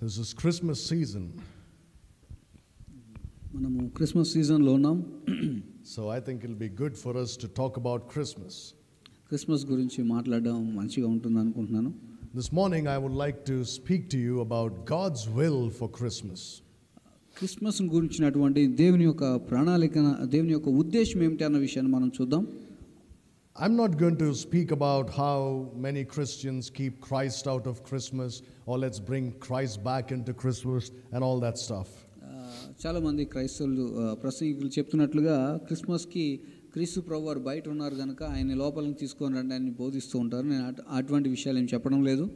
This is Christmas season. మనము Christmas సీజన్లో ఉన్నాం. So I think it'll be good for us to talk about Christmas. Christmas గురించి మాట్లాడడం మంచిగా ఉంటుంది అనుకుంటున్నాను. This morning I would like to speak to you about God's will for Christmas. Christmas గురించినటువంటి దేవుని యొక్క ప్రణాళిక, దేవుని యొక్క ఉద్దేశం ఏమిటి అన్న విషయాన్ని మనం చూద్దాం. I'm not going to speak about how many Christians keep Christ out of Christmas, or let's bring Christ back into Christmas and all that stuff. చాలామంది క్రైస్తవులు ప్రసంగికులు చెప్తున్నట్లుగా క్రిస్మస్కి క్రీస్తు ప్రభు వారు బయట ఉన్నారు కనుక ఆయన లోపలికి తీసుకొని రండి అని బోధిస్తూ ఉంటారు. నేను అటువంటి విషయాలు ఏం చెప్పడం లేదు.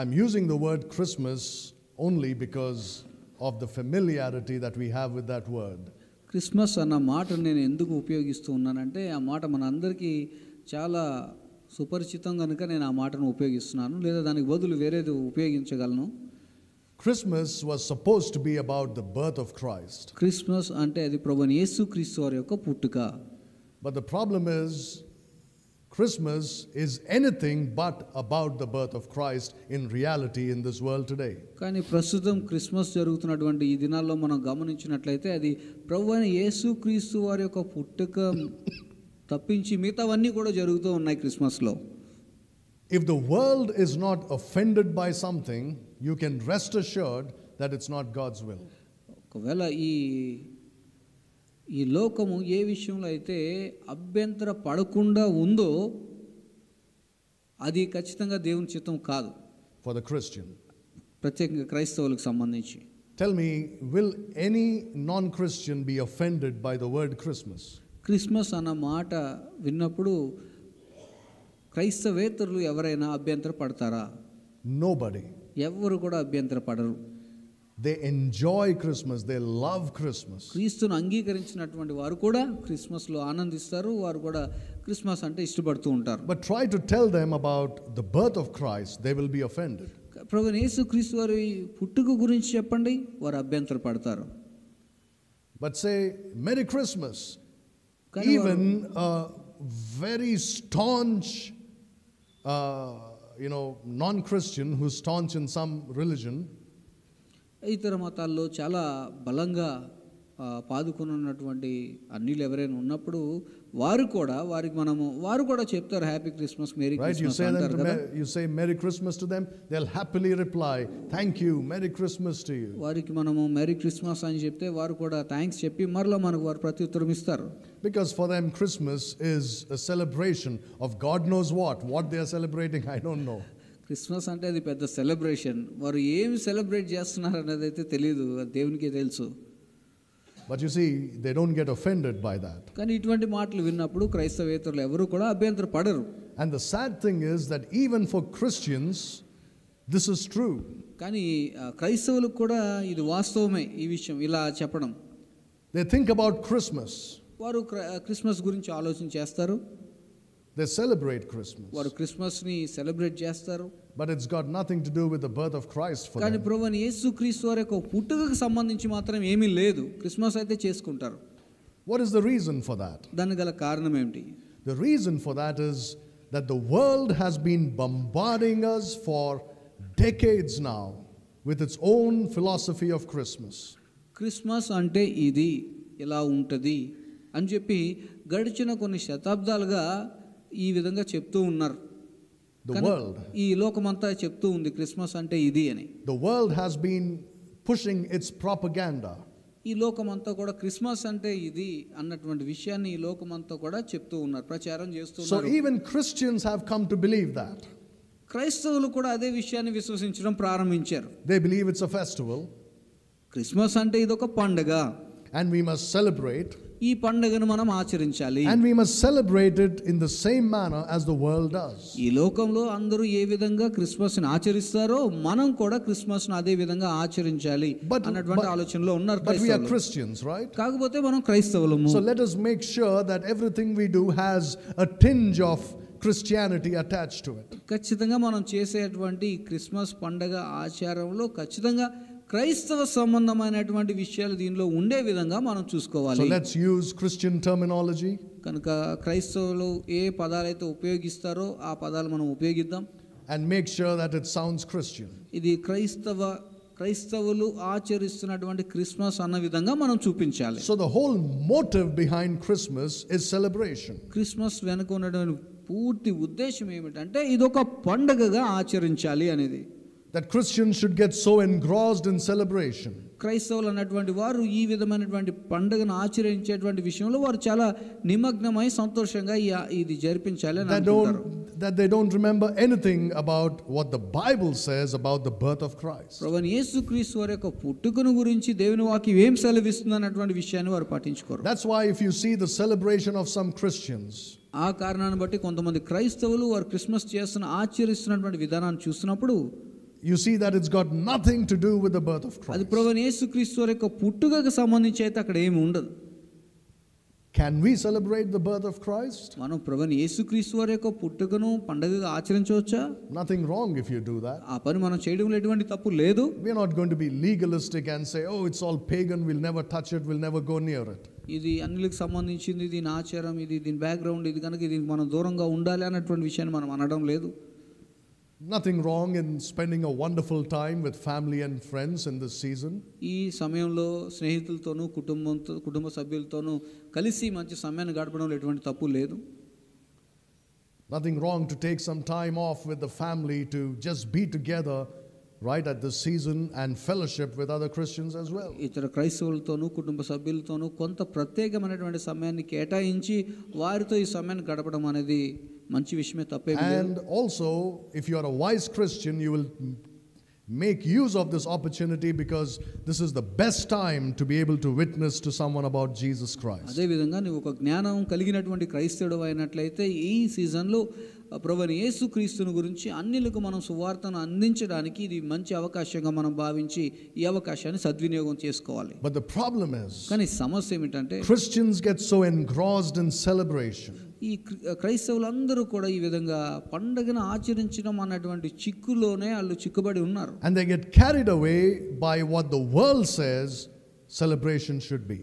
I'm using the word Christmas only because of the familiarity that we have with that word. Christmas అన్న మాటను నేను ఎందుకు ఉపయోగిస్తూ ఉన్నానంటే ఆ మాట మన అందరికీ చాలా సుపరిచితం కనుక నేను ఆ మాటను ఉపయోగిస్తున్నాను, లేదా దానికి బదులు వేరేది ఉపయోగించగలను. Christmas was supposed to be about the birth of Christ. Christmas అంటే అది ప్రభువైన యేసుక్రీస్తు వారి యొక్క పుట్టుక. But the problem is, Christmas is anything but about the birth of Christ in reality in this world today. కానీ ప్రస్తుతం క్రిస్మస్ జరుగుతున్నటువంటి ఈ దినాల్లో మనం గమనించినట్లయితే అది ప్రభువైన యేసుక్రీస్తు వారి యొక్క పుట్టుక తప్పించి మిగతావన్నీ కూడా జరుగుతూ ఉన్నాయి క్రిస్మస్లో. If the world is not offended by something, you can rest assured that it's not God's will. ఒకవేళ ఈ లోకము ఏ విషయంలో అయితే అభ్యంతర పడకుండా ఉందో అది ఖచ్చితంగా దేవుని చిత్తం కాదు. For the Christian. ప్రత్యేకంగా క్రైస్తవులకు సంబంధించి. Tell me, will any non-Christian be offended by the word Christmas? Christmas అన్న మాట విన్నప్పుడు క్రైస్తవేతరులు ఎవరైనా అభ్యంతర పడతారా? Nobody. ఎవరు కూడా అభ్యంతర పడరు. They enjoy Christmas, they love Christmas. క్రీస్తును అంగీకరించినటువంటి వారు కూడా క్రిస్మస్లో ఆనందిస్తారు, వారు కూడా క్రిస్మస్ అంటే ఇష్టపడుతూ ఉంటారు. But try to tell them about the birth of Christ, they will be offended. ప్రభువైన యేసుక్రీస్తు వారి పుట్టుక గురించి చెప్పండి, వారు అభ్యంతర పడతారు. But say Merry Christmas, even a very staunch non-Christian who's staunch in some religion, ఇతర మతాల్లో చాలా బలంగా పాదుకున్నటువంటి అన్యులు ఎవరైనా ఉన్నప్పుడు వారు కూడా చెప్తారు హ్యాపీ క్రిస్మస్, మేరీ క్రిస్మస్ అంటారు కదా. You say Merry Christmas to them, they'll happily reply, thank you, Merry Christmas to you. వారికి మనము మెరీ క్రిస్మస్ అని చెప్తే వారు కూడా థ్యాంక్స్ చెప్పి మరలా మనకు వారు ప్రత్యుత్తరం ఇస్తారు. Because for them Christmas is a celebration of God knows what they are celebrating, I don't know. Christmas అంటే అది పెద్ద సెలబ్రేషన్, వారు ఏమి సెలబ్రేట్ చేస్తున్నారు అనేది అయితే తెలియదు, దేవునికే తెలుసు. But you see, they don't get offended by that. కానీ ఇటువంటి మాటలు విన్నప్పుడు క్రైస్తవేతరులు ఎవరు కూడా అభ్యంతర పడరు. And the sad thing is that even for Christians this is true. కానీ క్రైస్తవులకు కూడా ఇది వాస్తవమే ఈ విషయం ఇలా చెప్పడం. They think about Christmas. వారు క్రిస్మస్ గురించి ఆలోచన చేస్తారు. They celebrate Christmas. వారు క్రిస్మస్ ని సెలబ్రేట్ చేస్తారు. But it's got nothing to do with the birth of Christ for them. కానీ ప్రభువైన యేసుక్రీస్తు వారి యొక్క పుట్టుకకు సంబంధించి మాత్రం ఏమీ లేదు, క్రిస్మస్ అయితే చేసుకుంటారు. What is the reason for that? దానికి గల కారణం ఏమిటి? The reason for that is that the world has been bombarding us for decades now with its own philosophy of Christmas. Christmas అంటే ఇది ఇలా ఉంటది అని చెప్పి గడిచిన కొన్ని శతాబ్దాలుగా ఈ విధంగా చెప్తూ ఉన్నారు. The world, ఈ లోకమంతా చెప్తూ ఉంది క్రిస్మస్ అంటే ఇది అని. The world has been pushing its propaganda. ఈ లోకమంతా కూడా క్రిస్మస్ అంటే ఇది అన్నటువంటి విషయాన్ని ఈ లోకమంతా కూడా చెప్తూ ఉన్నారు, ప్రచారం చేస్తున్నారు. So even Christians have come to believe that. క్రైస్తవులు కూడా అదే విషయాన్ని విశ్వసించడం ప్రారంభించారు. They believe it's a festival. Christmas అంటే ఇదొక పండుగ. And we must celebrate. ఈ పండుగను మనం ఆచరించాలి. And we must celebrate it in the same manner as the world does. ఈ లోకంలో అందరూ ఏ విధంగా క్రిస్మస్ ని ఆచరిస్తారో మనం కూడా క్రిస్మస్ ని అదే విధంగా ఆచరించాలి అన్నటువంటి ఆలోచనలో ఉన్నారు. But we are Christians, right? కాకపోతే మనం క్రైస్తవులము. So let us make sure that everything we do has a tinge of Christianity attached to it. ఖచ్చితంగా మనం చేసేటువంటి క్రిస్మస్ పండుగ ఆచారంలో ఖచ్చితంగా క్రైస్తవ సంబంధమైనటువంటి విషయాలు దీనిలో ఉండే విధంగా మనం చూసుకోవాలి. So let's use Christian terminology. కనుక క్రైస్తవులు ఏ పదాలైతే ఉపయోగిస్తారో ఆ పదాలు మనం ఉపయోగిద్దాం. and make sure that it sounds Christian. ఇది క్రైస్తవులు ఆచరిస్తున్నటువంటి క్రిస్మస్ అన్న విధంగా మనం చూపించాలి. So the whole motive behind Christmas is celebration. Christmas వెనుక ఉన్నటువంటి పూర్తి ఉద్దేశం ఏమిటంటే ఇదొక పండుగగా ఆచరించాలి అనేది. That Christians should get so engrossed in celebration. క్రైస్తవులు అన్నటువంటి వారు ఈ విధమైనటువంటి పండుగను ఆచరించేటువంటి విషయంలో వారు చాలా నిమగ్నమై సంతోషంగా ఇది జరిపించాలి అని అనుకుంటారు. That they don't remember anything about what the Bible says about the birth of Christ. ప్రభువైన యేసుక్రీస్తు వారి యొక్క పుట్టుకను గురించి దేవుని వాక్యం ఏం సెలవిస్తుంది అన్నటువంటి విషయాన్ని వారు పట్టించుకోరు. That's why if you see the celebration of some Christians, ఆ కారణాన్ని బట్టి కొంతమంది క్రైస్తవులు వారు క్రిస్మస్ ఆచరిస్తున్నటువంటి విధానాన్ని చూసినప్పుడు you see that it's got nothing to do with the birth of Christ. అది ప్రభువైన యేసుక్రీస్తు వారి యొక్క పుట్టుకకు సంబంధించి అయితే అక్కడ ఏమీ ఉండదు. Can we celebrate the birth of Christ? మనం ప్రభువైన యేసుక్రీస్తు వారి యొక్క పుట్టుకను పండుగగా ఆచరించవచ్చా? Nothing wrong if you do that. ఆ పని మనం చేయడంలో ఎటువంటి తప్పు లేదు. We are not going to be legalistic and say, oh, it's all pagan, we'll never touch it, we'll never go near it. ఇది అన్నిలకు సంబంధించింది, దీని ఆచారం, ఇది దీని బ్యాక్గ్రౌండ్, ఇది కనుక ఇది మనం దూరంగా ఉండాలి అన్నటువంటి విషయాన్ని మనం అనడం లేదు. Nothing wrong in spending a wonderful time with family and friends in this season. ఈ సమయంలో స్నేహితులతోనూ కుటుంబ సభ్యులతోనూ కలిసి మంచి సమయాన్ని గడపడంలో ఎటువంటి తప్పు లేదు. Nothing wrong to take some time off with the family to just be together right at this season and fellowship with other Christians as well. ఇతర క్రైస్తవులతోనూ కుటుంబ సభ్యులతోనూ కొంత ప్రత్యేకమైనటువంటి సమయాన్ని కేటాయించి వారితో ఈ సమయాన్ని గడపడం అనేది మంచి విషయమే, తప్పే. And also, if you are a wise Christian, you will make use of this opportunity because this is the best time to be able to witness to someone about Jesus Christ. అదే విధంగా నువ్వు ఒక జ్ఞానం కలిగినటువంటి క్రైస్తవుడు అయినట్లయితే ఈ సీజన్లో ప్రభువైన యేసుక్రీస్తుని గురించి అన్యులకు మనం సువార్తను అందించడానికి ఇది మంచి అవకాశంగా మనం భావించి ఈ అవకాశాన్ని సద్వినియోగం చేసుకోవాలి. But the problem is, కానీ సమస్య ఏమిటంటే Christians get so engrossed in celebration. ఈ క్రైస్తవులందరూ కూడా ఈ విధంగా పండుగను ఆచరించడం అన్నటువంటి చిక్కులోనే వాళ్ళు చిక్కుబడి ఉన్నారు. And they get carried away by what the world says celebration should be.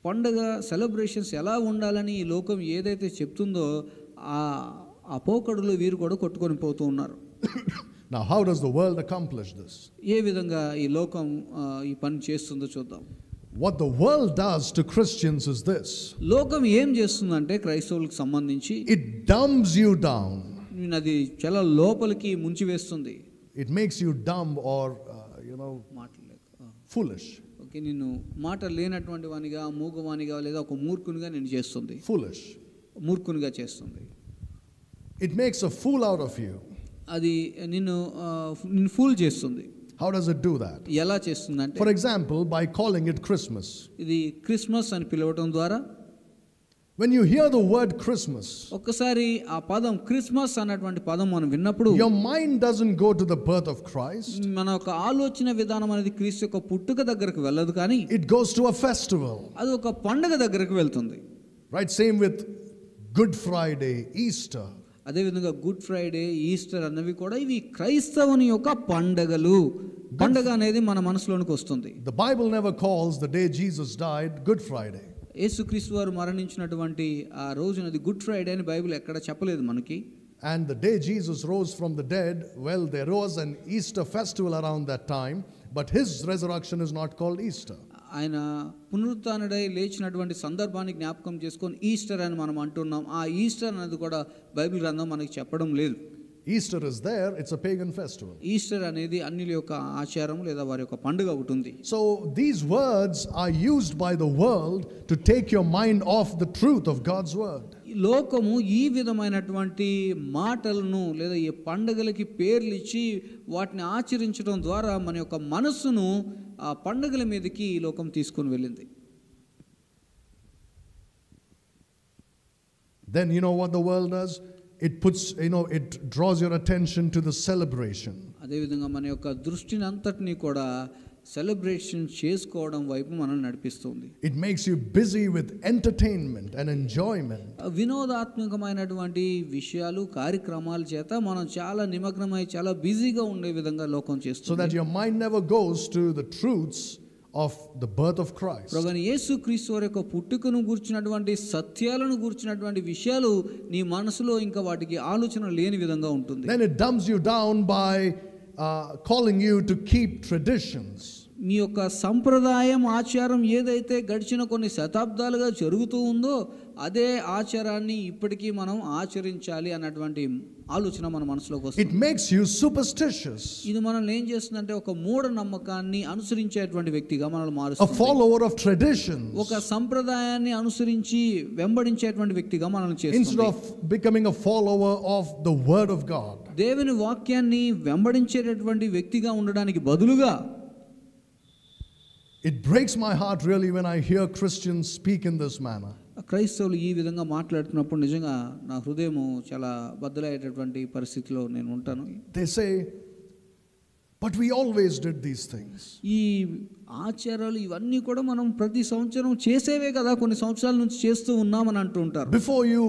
పండుగ సెలబ్రేషన్స్ ఎలా ఉండాలని ఈ లోకం ఏదైతే చెప్తుందో ఆ పోకడులో వీరు కూడా కొట్టుకొని పోతూ ఉన్నారు. Now, how does the world accomplish this? ఏ విధంగా ఈ లోకం ఈ పని చేస్తుందో చూద్దాం. What the world does to Christians is this. లోకం ఏం చేస్తుందంటే క్రైస్తవులకు సంబంధించి It dumbs you down. అది చాలా లోపలికి ముంచి వేస్తుంది. It makes you dumb or foolish. Okay, నిన్ను మాట లేనటువంటి వానిగా, మూగవానిగా లేదా ఒక మూర్ఖునిగా నేను చేస్తుంది. Foolish. మూర్ఖునిగా చేస్తుంది. It makes a fool out of you. అది నిన్ను ఫూల్ చేస్తుంది. How does it do that? ఎలా చేస్తుందంటే, for example, by calling it Christmas. ఇది క్రిస్మస్ అని పిలవటం ద్వారా, when you hear the word Christmas, ఒక్కసారి ఆ పదం క్రిస్మస్ అన్నటువంటి పదం మనం విన్నప్పుడు your mind doesn't go to the birth of Christ. మన యొక్క ఆలోచన విధానం అనేది క్రీస్తు యొక్క పుట్టుక దగ్గరకు వెళ్ళదు, కానీ it goes to a festival. అది ఒక పండుగ దగ్గరకు వెళ్తుంది. Right, same with Good Friday, Easter. అదేవిధంగా గుడ్ ఫ్రైడే, ఈస్టర్ అన్నవి కూడా ఇవి క్రైస్తవుని యొక్క పండగలు. పండగ అనేది మన మనసులోనికి వస్తుంది. The Bible never calls the day Jesus died Good Friday. యేసుక్రీస్తు వారు మరణించినటువంటి ఆ రోజునది గుడ్ ఫ్రైడే అని బైబిల్ ఎక్కడ చెప్పలేదు మనకి. And the day Jesus rose from the dead, well, there was an Easter festival around that time, but his resurrection is not called Easter. ఆయన పునరుత్థానుడై లేచినటువంటి సందర్భాన్ని జ్ఞాపకం చేసుకొని ఈస్టర్ అని మనం అంటున్నాం. ఆ ఈస్టర్ అనేది కూడా బైబిల్ గ్రంథం మనకి చెప్పడం లేదు. Easter is there, it's a pagan festival. Easter అనేది అన్యుల యొక్క ఆచారం లేదా వారి యొక్క పండుగ ఒకటి ఉంది. So these words are used by the world to take your mind off the truth of God's word. లోకము ఈ విధమైనటువంటి మాటలను లేదా ఈ పండుగలకి పేర్లు ఇచ్చి వాటిని ఆచరించడం ద్వారా మన యొక్క మనస్సును ఆ పండుగల మీదకి ఈ లోకం తీసుకొని వెళ్ళింది. Then you know what the world does? It puts, it draws your attention to the celebration. అదే విధంగా మన యొక్క దృష్టిని అంతటిని కూడా సెలబ్రేషన్ చేసుకోవడం వైపు మనల్ని నడిపిస్తుంది. It makes you busy with entertainment and enjoyment. వినోదాత్మకమైనటువంటి విషయాలు, కార్యక్రమాల చేత మనం చాలా నిమగ్నమై చాలా బిజీగా ఉండే విధంగా లోకం చేస్తుంది. So that your mind never goes to the truths of the birth of Christ. ప్రభువైన యేసుక్రీస్తు వారి యొక్క పుట్టుకను గురించినటువంటి సత్యాలను గురించినటువంటి విషయాలు నీ మనసులో ఇంకా వాటికి ఆలోచన లేని విధంగా ఉంటుంది. Then it dumbs you down by calling you to keep traditions. మీ యొక్క సంప్రదాయం ఆచారం ఏదైతే గడిచిన కొన్ని శతాబ్దాలుగా జరుగుతూ ఉందో అదే ఆచారాన్ని ఇప్పటికీ మనం ఆచరించాలి అన్నటువంటి ఆలోచన మన మనసులోకి వస్తుంది. It makes you superstitious. ఇది మనల్ని ఏం చేస్తుందంటే ఒక మూఢ నమ్మకాన్ని అనుసరించేటువంటి వ్యక్తిగా మనల్ని మారుస్తుంది. A follower of traditions. ఒక సంప్రదాయాన్ని అనుసరించి వెంబడించేటువంటి వ్యక్తిగా మనల్ని చేస్తుంది. Instead of becoming a follower of the word of God. దేవుని వాక్యాన్ని వెంబడించేటటువంటి వ్యక్తిగా ఉండడానికి బదులుగా It breaks my heart really when I hear Christians speak in this manner. క్రైస్తవులు ఈ విధంగా మాట్లాడుతున్నప్పుడు నిజంగా నా హృదయము చాలా బద్దలయ్యేటటువంటి పరిస్థితిలో నేను ఉంటాను. They say, but we always did these things. ఈ ఆచారాలు ఇవన్నీ కూడా మనం ప్రతి సంవత్సరం చేసేవే కదా, కొన్ని సంవత్సరాల నుంచి చేస్తూ ఉన్నామని అంటూ ఉంటారు. Before you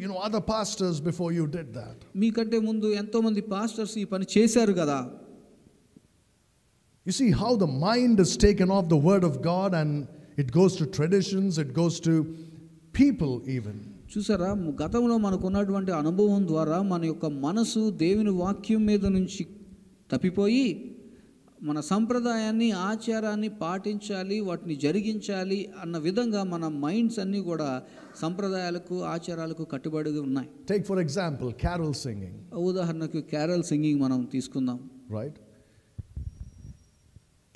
know, other pastors before you did that. మీకంటే ముందు ఎంతో మంది పాస్టర్స్ ఈ పని చేశారు కదా. You see how the mind is taken off the word of God and it goes to traditions, it goes to people even. చూసారా, గతంలో మనకు ఉన్నటువంటి అనుభవం ద్వారా మన యొక్క మనసు దేవుని వాక్యం మీద నుంచి తప్పిపోయి మన సంప్రదాయాన్ని ఆచారాన్ని పాటించాలి, వాటిని జరిగించాలి అన్న విధంగా మన మైండ్స్ అన్నీ కూడా సంప్రదాయాలకు ఆచారాలకు కట్టుబడి ఉన్నాయి. Take for example carol singing. ఉదాహరణకు క్యారల్ సింగింగ్ మనం తీసుకుందాం. Right?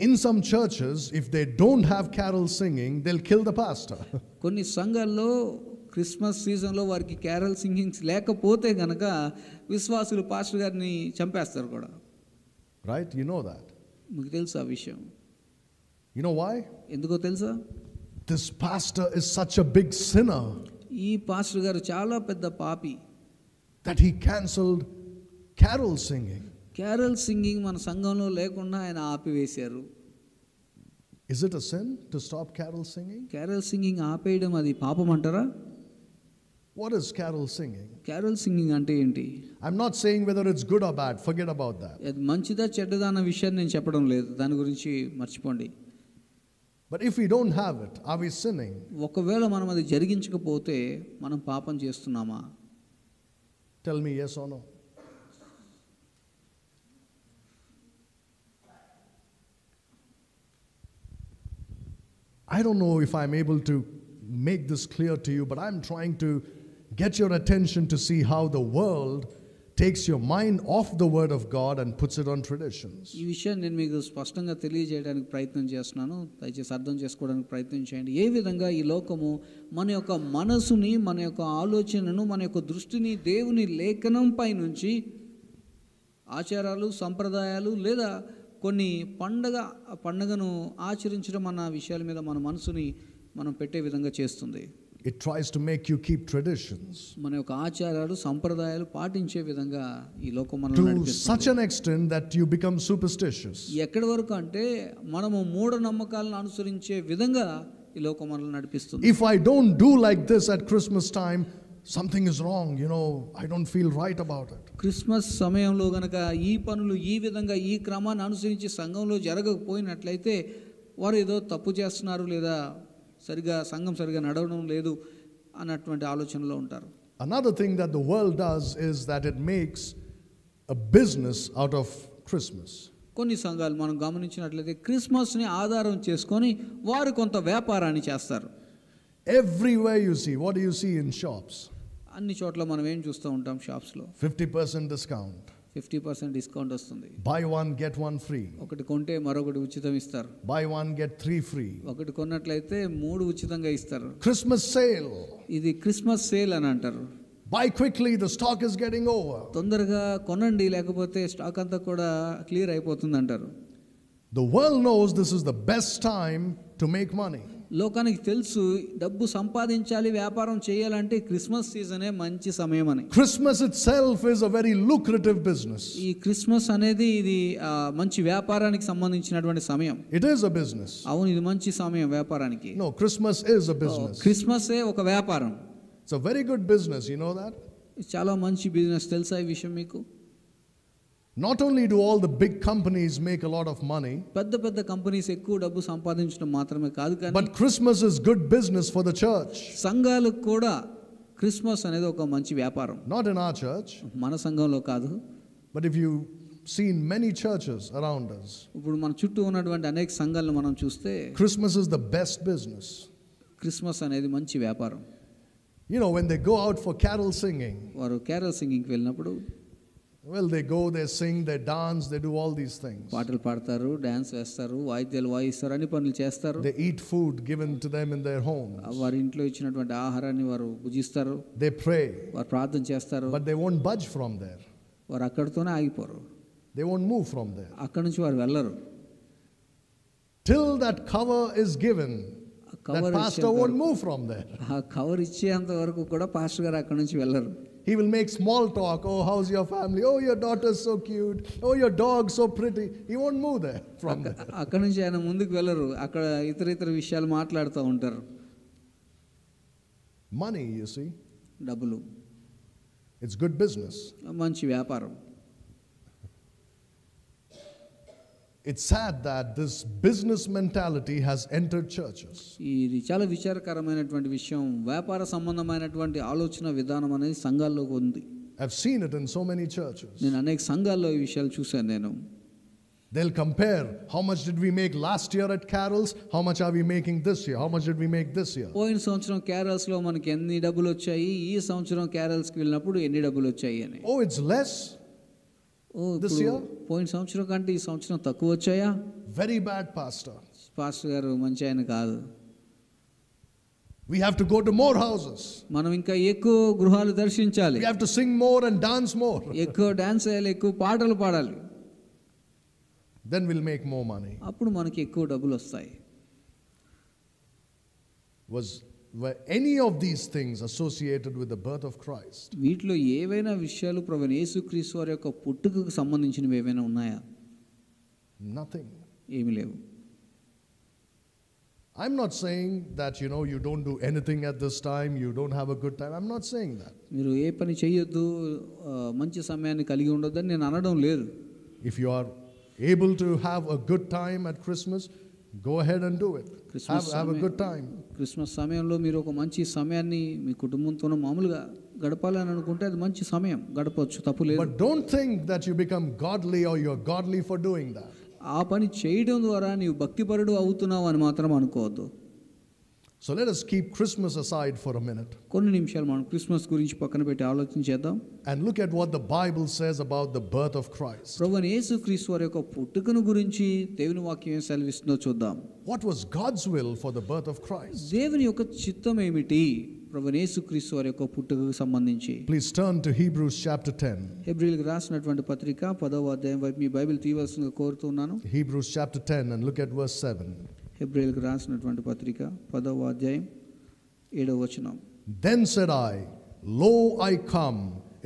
In some churches, if they don't have carol singing, they'll kill the pastor. కొన్ని సంఘాల్లో క్రిస్మస్ సీజన్లో వారికి క్యారల్ సింగింగ్స్ లేకపోతే గనక విశ్వాసులు పాస్టర్ గారిని చంపేస్తారు కూడా. Right? You know that. మీకు తెలుసా ఆ విషయం? You know why? ఎందుకో తెలుసా? This pastor is such a big sinner ఈ పాస్టర్ గారు చాలా పెద్ద పాపి that he cancelled carol singing. Carol singing మన సంఘంలో లేకుండా ఆయన ఆపివేశారు. Is it a sin to stop carol singing? Carol singing ఆపేయడం అది పాపం అంటారా? What is carol singing? Carol singing అంటే ఏంటి? I'm not saying whether it's good or bad. Forget about that. అది మంచిదా చెడ్డదా అన్న విషయాన్ని నేను చెప్పడం లేదు, దాని గురించి మర్చిపోండి. But if we don't have it, are we sinning? ఒకవేళ మనం అది జరిగించకపోతే మనం పాపం చేస్తున్నామా? Tell me yes or no. I don't know if I'm able to make this clear to you, but I'm trying to get your attention to see how the world takes your mind off the word of God and puts it on traditions. ఈ విషయాన్ని నేను మీకు స్పష్టంగా తెలియజేయడానికి ప్రయత్నం చేస్తున్నాను, దయచేసి అర్థం చేసుకోవడానికి ప్రయత్నం చేయండి. ఏ విధంగా ఈ లోకము మన యొక్క మనసుని, మన యొక్క ఆలోచనను, మన యొక్క దృష్టిని దేవుని లేఖనంపై నుంచి ఆచారాలు, సంప్రదాయాలు లేదా కొన్ని పండగను ఆచరించడం అన్న విషయాల మీద మన మనసుని మనం పెట్టే విధంగా చేస్తుంది. It tries to make you keep traditions. మన యొక్క ఆచారాలు, సంప్రదాయాలు పాటించే విధంగా ఈ లోకం మనల్ని to నడిపిస్తుంది. such an extent that you become superstitious. ఎక్కడి వరకు అంటే మనము మూఢ నమ్మకాలను అనుసరించే విధంగా ఈ లోకం మనల్ని నడిపిస్తుంది. If I don't do like this at Christmas time, something is wrong, I don't feel right about it. Christmas సమయంలో గనక ఈ పనులు ఈ విధంగా ఈ క్రమాన్ని అనుసరించి సంఘంలో జరగకపోయినట్లయితే వారు ఏదో తప్పు చేస్తున్నారు లేదా సంఘం సరిగా నడవడం లేదు అన్నటువంటి ఆలోచనలో ఉంటారు. Another thing that the world does is that it makes a business out of Christmas. కొన్ని సంఘాలు మనం గమనించినట్లయితే క్రిస్మస్ని ఆధారం చేసుకొని వారు కొంత వ్యాపారాన్ని చేస్తారు. Everywhere you see, what do you see in shops? అన్ని చోట్ల మనం ఏం చూస్తూ ఉంటాం? షాప్స్లో 50% discount. 50% డిస్కౌంట్ వస్తుంది. Buy one, get one free. ఒకటి కొంటే మరొకటి ఉచితం ఇస్తారు. Buy one, get three free. ఒకటి కొన్నట్లయితే 3 ఉచితంగా ఇస్తారు. Christmas sale. ఇది క్రిస్మస్ సేల్ అని అంటారు. Buy quickly, the stock is getting over. తొందరగా కొనండి లేకపోతే స్టాక్ అంతా కూడా క్లియర్ అయిపోతుంది అంటారు. The world knows this is the best time to make money. లోకానికి తెలుసు డబ్బు సంపాదించాలి, వ్యాపారం చేయాలంటే క్రిస్మస్ సీజనే మంచి సమయం అని. Christmas itself is a very lucrative business. ఈ క్రిస్మస్ అనేది ఇది మంచి వ్యాపారానికి సంబంధించినటువంటి సమయం. It is a business. అవును, ఇది మంచి సమయం వ్యాపారానికి. No, Christmas is a business. క్రిస్మసే ఒక వ్యాపారం. It's a very good business, you know that? చాలా మంచి బిజినెస్, తెలుసా ఈ విషయం మీకు? Not only do all the big companies make a lot of money, పెద్ద పెద్ద కంపెనీస్ ఎక్కువ డబ్బు సంపాదించడం మాత్రమే కాదు కానీ but Christmas is good business for the church. సంఘాలకు కూడా క్రిస్మస్ అనేది ఒక మంచి వ్యాపారం. Not in our church, మన సంఘంలో కాదు. but if you see in many churches around us, ఇప్పుడు మన చుట్టూ ఉన్నటువంటి అనేక సంఘాలను మనం చూస్తే Christmas is the best business. Christmas అనేది మంచి వ్యాపారం. You know, when they go out for carol singing, వారు క్యారల్ సింగింగ్కి వెళ్ళినప్పుడు well, they go, they sing, they dance, they do all these things. పాటలు పాడతారు, డాన్స్ వేస్తారు, వాయిద్యాలు వాయిస్తారు, అన్ని పనులు చేస్తారు. They eat food given to them in their homes. వారి ఇంట్లో ఇచ్చినటువంటి ఆహారాన్ని వారు భుజిస్తారు. They pray, వారు ప్రార్థన చేస్తారు. but they won't budge from there. వారు అక్కడితోనే ఆగిపోరు. They won't move from there. అక్కడి నుంచి వారు వెళ్ళరు. Till that cover is given, that pastor won't move from there. ఆ కవర్ ఇచ్చేంత వరకు కూడా పాస్టర్ గారు అక్కడి నుంచి వెళ్ళరు. He will make small talk. Oh, how's your family? Oh, your daughter's so cute. Oh, your dog's so pretty. He won't move there from there. అక్కడి నుంచి ఆయన ముందుకు వెళ్ళరు. అక్కడ ఇతర విషయాలు మాట్లాడుతూ ఉంటారు. Money, you see. డబ్బులు. It's good business. మంచి వ్యాపారం. It's sad that this business mentality has entered churches. ఇది చాలా విచారకరమైనటువంటి విషయం. వ్యాపార సంబంధమైనటువంటి ఆలోచన విధానం అనేది సంఘాల్లోకి ఉంది. I've seen it in so many churches. నేను అనేక సంఘాల్లో ఈ విషయాలు చూశాను నేను. They'll compare how much did we make last year at carols, how much are we making this year, how much did we make this year. పోయిన సంవత్సరం carols లో మనకి ఎన్ని డబ్బులు వచ్చాయి, ఈ సంవత్సరం క్యారల్స్ కి వెళ్ళినప్పుడు ఎన్ని డబ్బులు వచ్చాయి అని. Oh, it's less. This year? పోయిన సంవత్సరం కంటే ఈ సంవత్సరం తక్కువ వచ్చాయా? Very bad, pastor. పాస్టర్ గారు మంచి ఆయన కాదు. We have to go to more houses. మనం ఇంకా ఎక్కువ గృహాలు దర్శించాలి. We have to sing more and dance more. ఎక్కువ డాన్స్ చేయాలి, ఎక్కువ పాటలు పాడాలి. Then we'll make more money. అప్పుడు మనకి ఎక్కువ డబ్బులు వస్తాయి. Were any of these things associated with the birth of Christ? వీటిలో ఏవైనా విషయాలు ప్రభువైన యేసుక్రీస్తు వారి యొక్క పుట్టుకకు సంబంధించినవి ఏవైనా ఉన్నాయా? Nothing. ఏమీ లేవు. I'm not saying that, you don't do anything at this time, you don't have a good time. I'm not saying that. మీరు ఏ పని చేయొద్దు, మంచి సమయాన్ని కలిగి ఉండొద్దని నేను అనడం లేదు. If you are able to have a good time at Christmas, go ahead and do it. Have a good time. Christmas సమయంలో మీరు ఒక మంచి సమయాన్ని మీ కుటుంబంతో మామూలుగా గడపాలని అనుకుంటే అది మంచి సమయం, గడపవచ్చు, తప్పు లేదు. But don't think that you become godly or you're godly for doing that. ఆ పని చేయడం ద్వారా నీవు భక్తిపరుడు అవుతున్నావు అని మాత్రం అనుకోవద్దు. So let us keep Christmas aside for a minute. కొన్ని నిమిషాలు మనం క్రిస్మస్ గురించి పక్కన పెట్టి ఆలోచన చేద్దాం. And look at what the Bible says about the birth of Christ. ప్రభువైన యేసుక్రీస్తు వారి యొక్క పుట్టుకను గురించి దేవుని వాక్యం ఏం సెలవిస్తుందో చూద్దాం. What was God's will for the birth of Christ? దేవుని యొక్క చిత్తం ఏమిటి ప్రభువైన యేసుక్రీస్తు వారి యొక్క పుట్టుకకు సంబంధించి? Please turn to Hebrews chapter 10. హెబ్రీయులకు రాసినటువంటి పత్రిక 10వ అధ్యాయం వైపు మీ బైబిల్ తీయవలసిందిగా కోరుతున్నాను. Hebrews chapter 10 and look at verse 7. హెబ్రీయులకు రాసినటువంటి పత్రిక 10వ అధ్యాయం 7వ వచనం. Then said I, Lo, I come.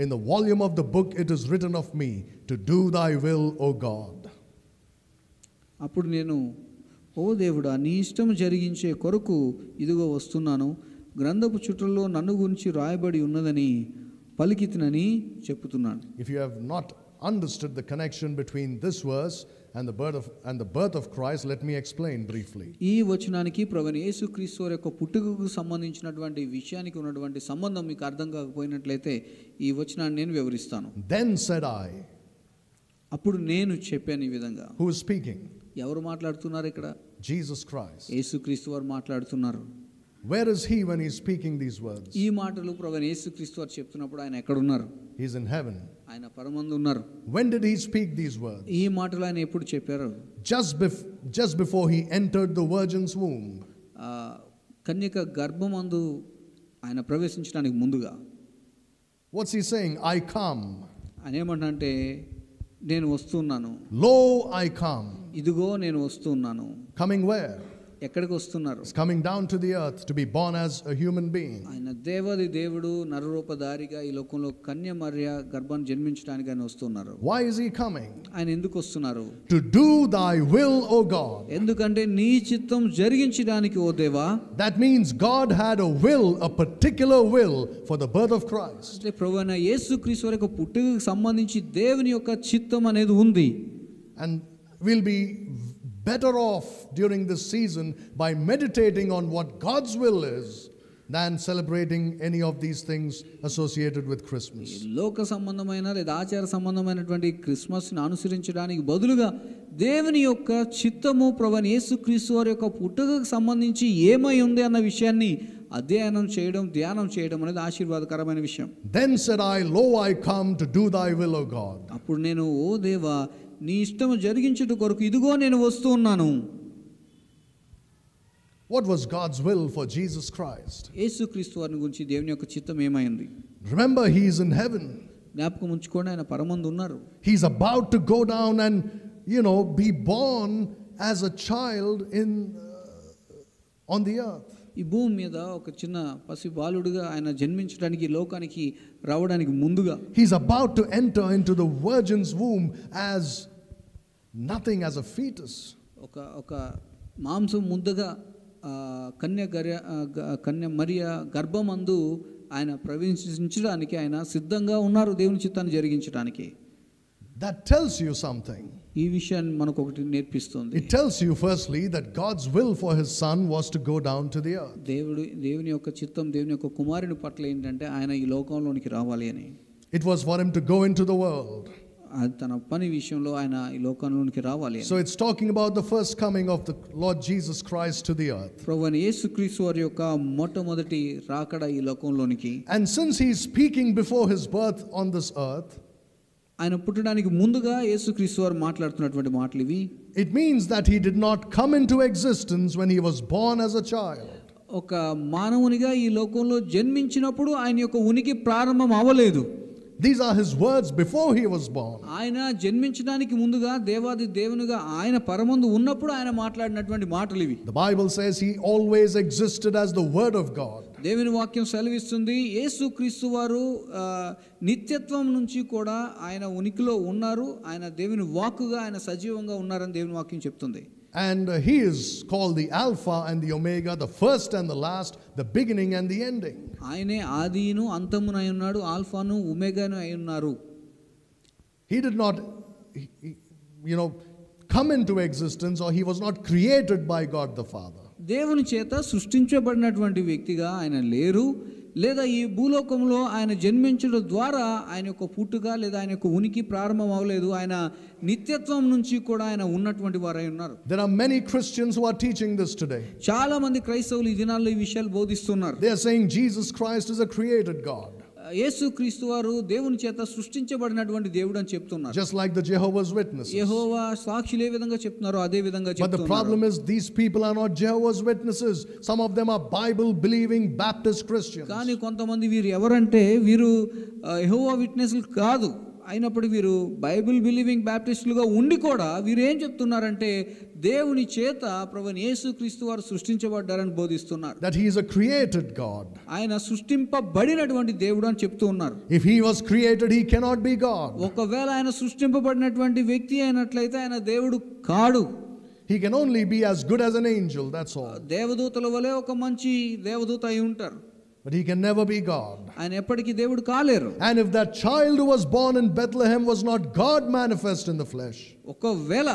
In the volume of the book it is written of me to do thy will, O God. అప్పుడు నేను, ఓ దేవుడా, నీ ఇష్టం జరిగించే కొరకు ఇదిగో వస్తున్నాను, గ్రంథపు చుట్టల్లో నన్ను గురించి రాయబడి ఉన్నదని పలికితినని చెప్పుతున్నాను. If you have not understood the connection between this verse and the birth of Christ, let me explain briefly. ఈ వచనానికి ప్రభువైన యేసుక్రీస్తు వారి యొక్క పుట్టుకకు సంబంధించినటువంటి విషయానికి ఉన్నటువంటి సంబంధం మీకు అర్థం కాకపోయినట్లయితే ఈ వచనాన్ని నేను వివరిస్తాను. Then said I. అప్పుడు నేను చెప్పాను ఈ విధంగా. Who is speaking? ఎవరు మాట్లాడుతున్నారు ఇక్కడ? Jesus Christ. యేసుక్రీస్తు వారు మాట్లాడుతున్నారు. Where is he when he is speaking these words? ఈ మాటలు ప్రభువైన యేసుక్రీస్తు వారు చెప్తున్నప్పుడు ఆయన ఎక్కడ ఉన్నారు? He is in heaven. ఆయన పరమందు ఉన్నారు. When did he speak these words? ఈ మాటలు ఆయన ఎప్పుడు చెప్పారు? Just before he entered the virgin's womb. కన్యక గర్భమందు ఆయన ప్రవేశించడానికి ముందుగా. What's he saying? I come. ఆయన ఏమంటే, నేను వస్తున్నాను. Lo, I come. ఇదిగో నేను వస్తున్నాను. Coming where? ఎక్కడికి వస్తున్నారు? He's coming down to the earth to be born as a human being. ఆయన దేవాది దేవుడు నరరూపధారిగా ఈ లోకంలో కన్య మరియ గర్భాన్ని జన్మించడానికి ఆయన వస్తున్నారు. Why is he coming? ఆయన ఎందుకు వస్తున్నారు? To do thy will, O God. ఎందుకంటే నీ చిత్తం జరిగించడానికి ఓ దేవా. That means God had a will, a particular will for the birth of Christ. అంటే ప్రభువైన యేసుక్రీస్తు వారి యొక్క పుట్టుకకు సంబంధించి దేవుని యొక్క చిత్తం అనేది ఉంది. And we'll be better off during this season by meditating on what God's will is than celebrating any of these things associated with Christmas. లోక సంబంధమైన లేదా ఆచార సంబంధమైనటువంటి క్రిస్మస్ని అనుసరించడానికి బదులుగా దేవుని యొక్క చిత్తము ప్రభువైన యేసుక్రీస్తు వారి యొక్క పుట్టుకకు సంబంధించి ఏమై ఉంది అన్న విషయాన్ని అధ్యయనం చేయడం, ధ్యానం చేయడం అనేది ఆశీర్వాదకరమైన విషయం. Then said I, Lo, I come to do thy will, O God. అప్పుడు నేను, ఓ దేవా, నీ ఇష్టము జరిగించుట కొరకు ఇదిగో నేను వస్తూ ఉన్నాను. What was God's will for Jesus Christ? యేసుక్రీస్తు వారిని గురించి దేవుని యొక్క చిత్తం ఏమైంది? Remember, he is in heaven. జ్ఞాపకం ఉంచుకోండి, ఆయన పరమందు ఉన్నారు. He's about to go down and, be born as a child on the earth. ఈ భూమి మీద ఒక చిన్న పసి బాలుడుగా ఆయన జన్మించడానికి, లోకానికి రావడానికి ముందుగా He's about to enter into the virgin's womb as nothing, as a fetus. ఒక మాంసం ముద్దగా కన్య మరియ గర్భమందు ఆయన ప్రవేశించడానికి ఆయన సిద్ధంగా ఉన్నారు దేవుని చిత్తాన్ని జరిగించడానికి. That tells you something. ఈ విషయాన్ని మనకు ఒకటి నేర్పిస్తుంది. It tells you firstly that God's will for his son was to go down to the earth. దేవుని యొక్క చిత్తం, దేవుని యొక్క కుమారుని పట్ల ఏంటంటే ఆయన ఈ లోకంలోనికి రావాలి అని. It was for him to go into the world. తన పని విషయంలో ఆయన ఈ లోకంలోనికి రావాలి. So it's talking about the first coming of the Lord Jesus Christ to the earth. ప్రభువైన యేసుక్రీస్తు వారి యొక్క మొట్టమొదటి రాకడ ఈ లోకంలోనికి. And since he's speaking before his birth on this earth, ఆయన పుట్టడానికి ముందుగా యేసుక్రీస్తు వారు మాట్లాడుతున్నటువంటి మాటలు ఇవి. It means that he did not come into existence when he was born as a child. ఒక మానవునిగా ఈ లోకంలో జన్మించినప్పుడు ఆయన యొక్క ఉనికి ప్రారంభం అవ్వలేదు. These are his words before he was born. ఆయన జన్మించడానికి ముందుగా దేవాది దేవునిగా ఆయన పరమందు ఉన్నప్పుడు ఆయన మాట్లాడినటువంటి మాటలు ఇవి. The Bible says he always existed as the word of God. దేవుని వాక్యం సెలవిస్తుంది, యేసుక్రీస్తు వారు నిత్యత్వం నుంచి కూడా ఆయన ఉనికిలో ఉన్నారు. ఆయన దేవుని వాక్కుగా ఆయన సజీవంగా ఉన్నారని దేవుని వాక్యం చెప్తుంది. And he is called the Alpha and the Omega, the first and the last, the beginning and the ending. ఆయనే ఆదిను అంతమునై ఉన్నాడు, ఆల్ఫాను ఒమేగాను అయి ఉన్నారు. He did not come into existence, or he was not created by God the Father. దేవుని చేత సృష్టించబడినటువంటి వ్యక్తిగా ఆయన లేరు, లేదా ఈ భూలోకంలో ఆయన జన్మించడం ద్వారా ఆయన యొక్క పుట్టుక లేదా ఆయన యొక్క ఉనికి ప్రారంభం అవ్వలేదు. ఆయన నిత్యత్వం నుంచి కూడా ఆయన ఉన్నటువంటి వారై ఉన్నారు. There are many Christians who are teaching this today. చాలా మంది క్రైస్తవులు ఈ దినాల్లో ఈ విషయాలు బోధిస్తున్నారు. They are saying Jesus Christ is a created God. యేసుక్రీస్తు వారు దేవుని చేత సృష్టించబడినటువంటి దేవుడు అని చెప్తున్నారు. Just like the Jehovah's Witnesses. యెహోవా సాక్షులు ఏ విధంగా చెప్తున్నారో అదే విధంగా చెప్తున్నారు. But the problem is these people are not Jehovah's Witnesses. Some of them are Bible believing Baptist Christians. కానీ కొంతమంది వీరు ఎవరంటే వీరు యెహోవా విట్నెస్లు కాదు, అయినప్పుడు వీరు బైబిల్ బిలీవింగ్ బ్యాప్టిస్టులుగా ఉండి కూడా వీరు ఏం చెప్తున్నారంటే దేవుని చేత ప్రభువైన యేసుక్రీస్తు వారు సృష్టించబడ్డారని బోధిస్తున్నారు. That he is a created God. ఆయన సృష్టింపబడినటువంటి దేవుడు అని చెప్తూ ఉన్నారు. If he was created, he cannot be God. ఒకవేళ ఆయన సృష్టింపబడినటువంటి వ్యక్తి అయినట్లయితే ఆయన దేవుడు కాడు. He can only be as good as an angel, that's all. దేవదూతల వలె ఒక మంచి దేవదూత అయి ఉంటారు. But he can never be God. ఆయన ఎప్పటికీ దేవుడు కాలేరు. And if that child who was born in Bethlehem was not God manifest in the flesh, ఒకవేళ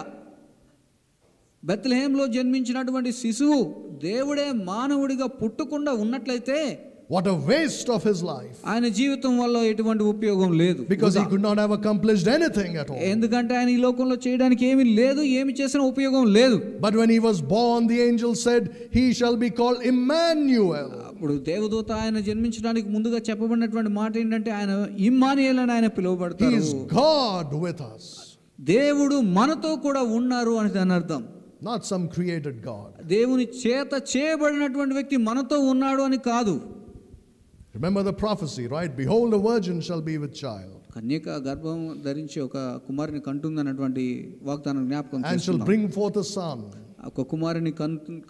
బెత్లెహేంలో జన్మించినటువంటి శిశువు దేవుడే మానవుడిగా పుట్టకుండా ఉన్నట్లయితే what a waste of his life. ఆయన జీవితం వల్ల ఎటువంటి ఉపయోగం లేదు. Because he could not have accomplished anything at all. ఎందుకంటే ఆయన ఈ లోకంలో చేయడానికి ఏమీ లేదు, ఏమి చేసినా ఉపయోగం లేదు. But when he was born, the angel said, he shall be called Emmanuel. అప్పుడు దేవదూత ఆయన జన్మించడానికి ముందుగా చెప్పబడినటువంటి మాట ఏంటంటే ఆయన ఇమ్మానుయేల్ అని ఆయన పిలువబడతారు. He is God with us. దేవుడు మనతో కూడా ఉన్నారు అని దాని అర్థం. Not some created God. దేవుని చేత చేయబడినటువంటి వ్యక్తి మనతో ఉన్నాడు అని కాదు. Remember the prophecy, right? Behold, a virgin shall be with child. కన్యక గర్భం ధరించి ఒక కుమారుని కంటుంది అన్నటువంటి వాగ్దానం జ్ఞాపకం and shall bring forth a son. ఒక కుమారుని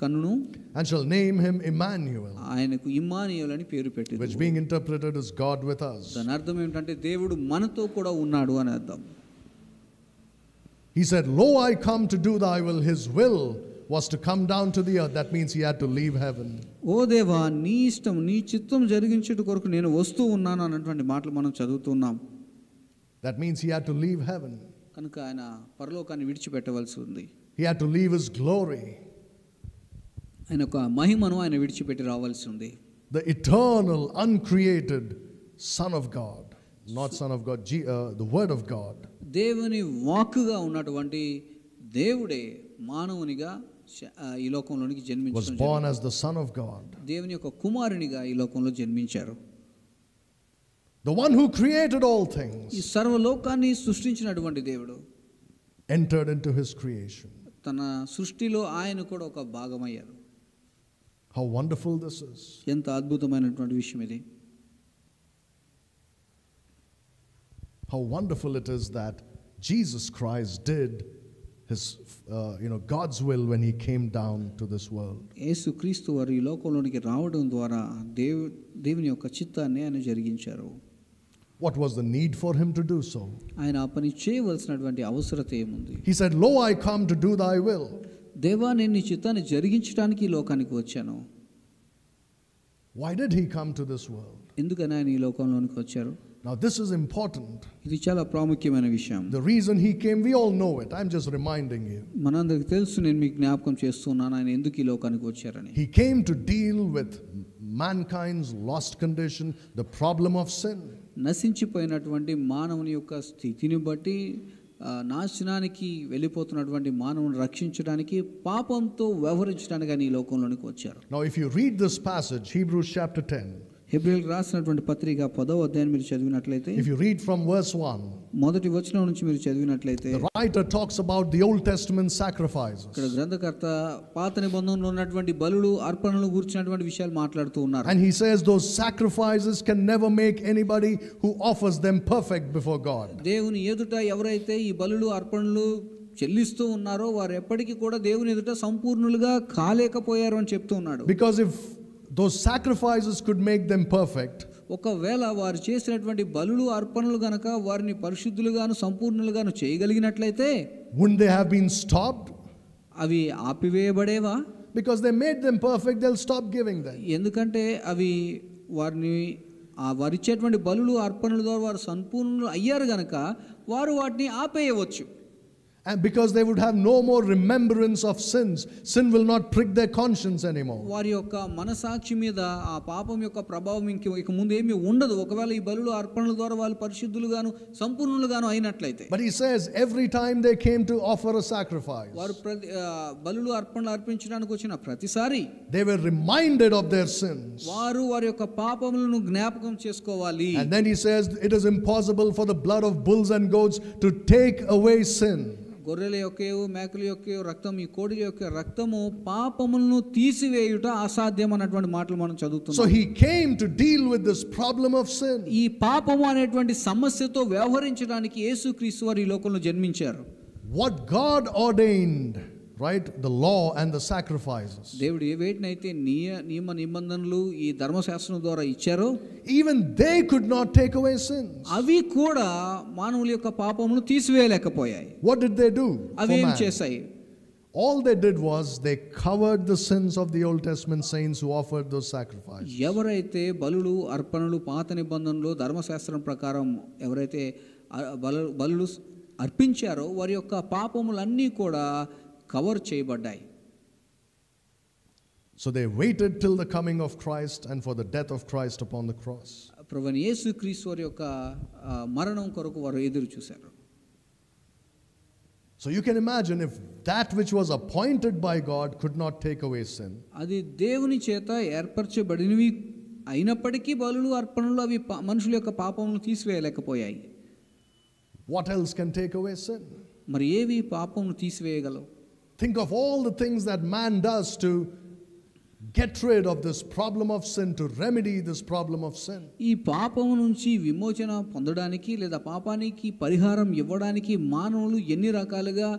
కన్నును and shall name him Emmanuel, ఆయనకు ఇమ్మానుయేలు అని పేరు పెట్టింది. which being interpreted as God with us. దాని అర్థం ఏమిటంటే దేవుడు మనతో కూడా ఉన్నాడు అని అర్థం. He said, "Lo, I come to do thy will." His will was to come down to the earth. That means he had to leave heaven. ఓ దేవా, నీ ఇష్టం, నీ చిత్తం జరిగించుట కొరకు నేను వస్తూ ఉన్నాను అన్నటువంటి మాటలు మనం చదువుతున్నాం. That means he had to leave heaven. కనుక ఆయన పరలోకాన్ని విడిచిపెట్టవలసి ఉంది. He had to leave his glory. ఆయన ఒక మహిమను ఆయన విడిచిపెట్టి రావాల్సి ఉంది. The eternal, uncreated Son of God, not Son of God, the Word of God. దేవుని వాక్కుగా ఉన్నటువంటి దేవుడే మానవునిగా ఈ లోకంలోనికి జన్మించారు. Was born as the Son of God. దేవుని యొక్క కుమారునిగా ఈ లోకంలో జన్మించారు. The one who created all things ఈ సర్వలోకాన్ని సృష్టించినటువంటి దేవుడు entered into his creation. తన సృష్టిలో ఆయన కూడా ఒక భాగమయ్యారు. How wonderful this is. ఎంత అద్భుతమైనటువంటి విషయం ఇది. How wonderful it is that Jesus Christ did his God's will when he came down to this world. యేసుక్రీస్తు వారు ఈ లోకంలోనికి రావడం ద్వారా దేవుని యొక్క చిత్తాన్ని ఆయన జరిగించారు. What was the need for him to do so? ఆయన ఆ పని చేయవలసినటువంటి అవసరత ఏముంది? He said, "Lo, I come to do thy will." దేవా, నేను నీ చిత్తాన్ని జరిగించడానికి ఈ లోకానికి వచ్చాను. Why did he come to this world? ఎందుకని ఆయన ఈ లోకంలోనికి వచ్చారు? Now this is important. ఇది చాలా ప్రాముఖ్యమైన విషయం. The reason he came, we all know it. I'm just reminding you. మనందరికి తెలుసు, నేను మీకు జ్ఞాపకం చేస్తున్నాను ఆయన ఎందుకు ఈ లోకానికి వచ్చారని. He came to deal with mankind's lost condition, the problem of sin. నశించిపోయినటువంటి మానవుని యొక్క స్థితిని బట్టి నాశనానికి వెళ్ళిపోతున్నటువంటి మానవుని రక్షించడానికి, పాపంతో వ్యవహరించడానికి ఆయన ఈ లోకంలోనికి వచ్చారు. Now if you read this passage, Hebrews chapter 10, హెబ్రీయులకు రాసినటువంటి పత్రిక 10వ అధ్యాయం మీరు చదివినట్లయితే, if you read from verse 1, మొదటి వచనం నుంచి మీరు చదివినట్లయితే, the writer talks about the Old Testament sacrifices. ఇక్కడ గ్రంథకర్త పాత నిబంధనలో ఉన్నటువంటి బలులు, అర్పణలు గురించినటువంటి విషయాలు మాట్లాడుతూ ఉన్నారు. And he says those sacrifices can never make anybody who offers them perfect before God. దేవుని ఎదుట ఎవరైతే ఈ బలులు, అర్పణలు చెల్లిస్తూ ఉన్నారో వారు ఎప్పటికీ కూడా దేవుని ఎదుట సంపూర్ణులుగా కాలేకపోయారు అని చెప్తూ ఉన్నాడు. Because if those sacrifices could make them perfect, ఒకవేళ వారు చేసినటువంటి బలులు, అర్పణలు గనక వారిని పరిశుద్ధులుగాను సంపూర్ణులుగాను చేయగలిగినట్లయితే, wouldn't they have been stopped? అవి ఆపివేయబడేవా? Because they made them perfect, they'll stop giving them. ఎందుకంటే అవి వారిచ్చేటువంటి బలులు, అర్పణల ద్వారా వారు సంపూర్ణులు అయ్యారు గనక వారు వాటిని ఆపేయవచ్చు. And because they would have no more remembrance of sins, sin will not prick their conscience anymore. వారి యొక్క మనసాక్షి మీద ఆ పాపం యొక్క ప్రభావం ఇక ముందు ఏమీ ఉండదు, ఒకవేళ ఈ బలులు, అర్పణల ద్వారా వాళ్ళు పరిశుద్ధులుగాను సంపూర్ణులుగాను అయినట్లయితే. But he says every time they came to offer a sacrifice, వారు బలులు, అర్పణలు అర్పించడానికి వచ్చిన ప్రతిసారి they were reminded of their sins. వారు వారి యొక్క పాపములను జ్ఞాపకం చేసుకోవాలి. And then he says it is impossible for the blood of bulls and goats to take away sin. గొర్రెల యొక్క, మేకల యొక్క రక్తం, ఈ కోడిల యొక్క రక్తము పాపములను తీసివేయుట అసాధ్యం అన్నటువంటి మాటలు మనం చదువుతున్నాం. So he came to deal with this problem of sin. ఈ పాపము అనేటువంటి సమస్యతో వ్యవహరించడానికి యేసుక్రీస్తు వారు ఈ లోకంలో జన్మించారు. What God ordained, right, the law and the sacrifices, దేవుడు ఏ వేటినైతే నియమ నిబంధనలు ఈ ధర్మశాస్త్రం ద్వారా ఇచ్చారో, even they could not take away sins. అవి కూడా మానవుల యొక్క పాపమును తీసివేయలేకపోయాయి. What did they do? అవి ఏం చేశాయి? All they did was they covered the sins of the Old Testament saints who offered those sacrifices. ఎవరైతే బలులు, అర్పణలు పాత నిబంధనలు ధర్మశాస్త్రం ప్రకారం ఎవరైతే బలులు అర్పించారో వారి యొక్క పాపములన్నీ కూడా కవర్ చేయబడ్డాయి. So they waited till the coming of Christ and for the death of Christ upon the cross. ప్రభువైన యేసుక్రీస్తు వారి యొక్క మరణం కొరకు వారు ఎదురు చూశారు. So you can imagine if that which was appointed by God could not take away sin. అది దేవుని చేత ఏర్పరచబడినవి అయినప్పటికీ బలులు, అర్పణలు అవి మనుషుల యొక్క పాపములను తీసివేయలేకపోయాయి. What else can take away sin? మరి ఏవి పాపమును తీసివేయగలవు? Think of all the things that man does to get rid of this problem of sin, to remedy this problem of sin. ఈ పాపము నుంచి విమోచన పొందడానికి లేదా పాపానికి పరిహారం ఇవ్వడానికి మానవులు ఎన్ని రకాలుగా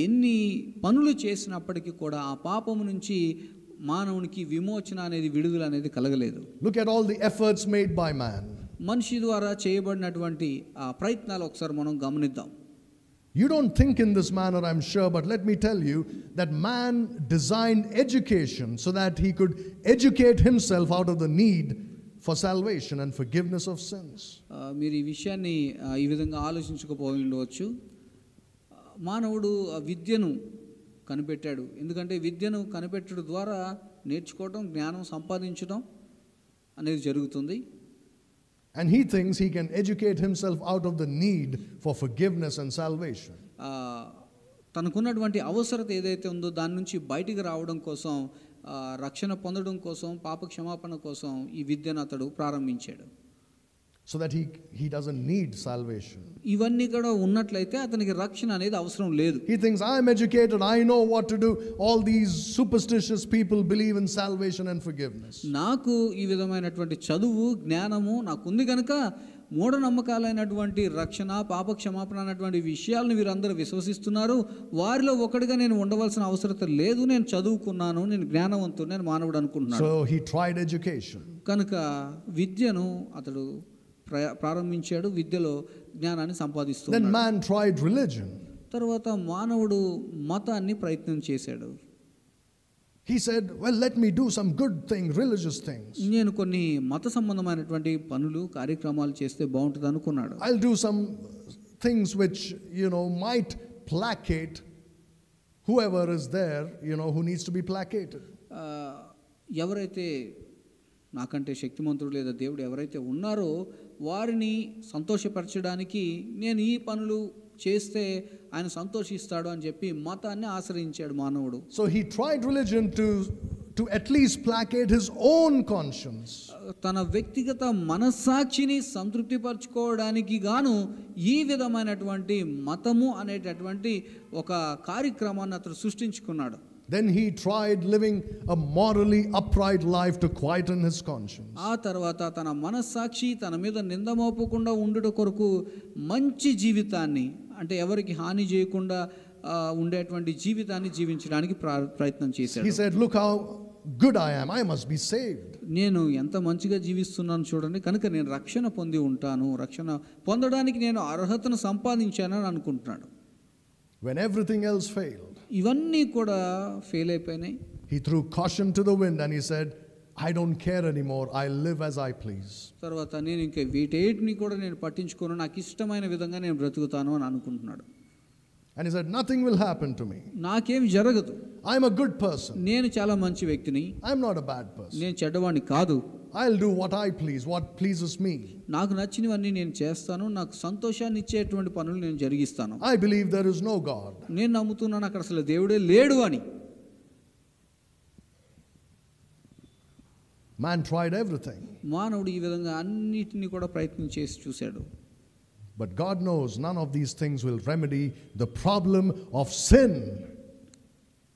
ఎన్ని పనులు చేసినప్పటికీ కూడా ఆ పాపము నుంచి మానవునికి విమోచన అనేది విడుదల అనేది కలగలేదు. Look at all the efforts made by man. మనిషి ద్వారా చేయబడినటువంటి ఆ ప్రయత్నాలు ఒకసారి మనం గమనిద్దాం. You don't think in this manner, I'm sure, but let me tell you that man designed education so that he could educate himself out of the need for salvation and forgiveness of sins. మీరు ఈ విషయాన్ని ఈ విధంగా ఆలోచించకపోయి ఉండవచ్చు. మానవుడు విద్యను కనిపెట్టాడు. ఎందుకంటే విద్యను కనిపెట్టడం ద్వారా నేర్చుకోవడం, జ్ఞానం సంపాదించడం అనేది జరుగుతుంది. And he thinks he can educate himself out of the need for forgiveness and salvation. తనకున్నటువంటి అవసరత ఏదైతే ఉందో దాని నుంచి బయటికి రావడం కోసం, రక్షణ పొందడం కోసం, పాప క్షమాపణ కోసం ఈ విద్యను అతడు ప్రారంభించాడు. So that he doesn't need salvation. ఇవన్నీ కూడా ఉన్నట్లయితే అతనికి రక్షణ అనేది అవసరం లేదు. He thinks, I am educated, I know what to do. All these superstitious people believe in salvation and forgiveness. నాకు ఈ విధమైనటువంటి చదువు, జ్ఞానము నాకుంది కనుక మూఢనమ్మకాలైనటువంటి రక్షణ, పాప క్షమాపణ అనేటువంటి విషయాలను వీరందరూ విశ్వసిస్తున్నారు. వారిలో ఒకటిగా నేను ఉండవలసిన అవసరం లేదు. నేను చదువుకున్నాను, నేను జ్ఞానవంతుడు, నేను మానవుడు అనుకుంటున్నాను. So he tried education. కనుక విద్యను అతడు ప్రారంభించాడు, విద్యలో జ్ఞానాన్ని సంపాదిస్తున్నాడు. Then man tried religion. తర్వాత మానవుడు మతాన్ని ప్రయత్నం చేశాడు. He said, well, let me do some good things, religious things. నేను కొన్ని మత సంబంధమైనటువంటి పనులు, కార్యక్రమాలు చేస్తే బాగుంటుంది అనుకున్నాడు. I'll do some things which, might placate whoever is there, who needs to be placated. ఎవరైతే నాకంటే శక్తిమంతుడు లేదా దేవుడు ఎవరైతే ఉన్నారో వారిని సంతోషపరచడానికి నేను ఈ పనులు చేస్తే ఆయన సంతోషిస్తాడు అని చెప్పి మతాన్ని ఆశ్రయించాడు మానవుడు. So he tried religion to at least placate his own conscience. తన వ్యక్తిగత మనస్సాక్షిని సంతృప్తిపరచుకోవడానికి గాను ఈ విధమైనటువంటి మతము అనేటటువంటి ఒక కార్యక్రమాన్ని అతడు సృష్టించుకున్నాడు. Then he tried living a morally upright life to quieten his conscience. ఆ తర్వాత తన మనస్సాక్షి తన మీద నింద మోపకుండా ఉండుట కొరకు మంచి జీవితాన్ని, అంటే ఎవరికి హాని చేయకుండా ఉండేటువంటి జీవితాన్ని జీవించడానికి ప్రయత్నం చేశాడు. He said, look how good I am, I must be saved. నేను ఎంత మంచిగా జీవిస్తున్నాను చూడండి, కనుక నేను రక్షణ పొంది ఉంటాను, రక్షణ పొందడానికి నేను అర్హతను సంపాదించానని అనుకుంటున్నాడు. When everything else failed, ఇవన్నీ కూడా ఫెయిల్ అయిపోయినాయి. he threw caution to the wind and he said, I don't care anymore, I live as I please. తర్వాత నేను ఇంకా వీటేటిని కూడా నేను పట్టించుకోను, నాకు ఇష్టమైన విధంగా నేను బ్రతుకుతాను అని అనుకుంటున్నాడు. And he said, nothing will happen to me. నాకేం జరగదు. I'm a good person. నేను చాలా మంచి వ్యక్తిని. I'm not a bad person. నేను చెడ్డవాడిని కాదు. I'll do what I please, what pleases me. నాకు నచ్చినవన్నీ నేను చేస్తాను, నాకు సంతోషాన్ని ఇచ్చేటువంటి పనులు నేను జరిగిస్తాను. I believe there is no God. నేను నమ్ముతున్నాను అక్కడ అసలు దేవుడే లేడు అని. Man tried everything. మానవుడు ఈ విధంగా అన్నిటిని కూడా ప్రయత్నం చేసి చూశాడు. But God knows none of these things will remedy the problem of sin.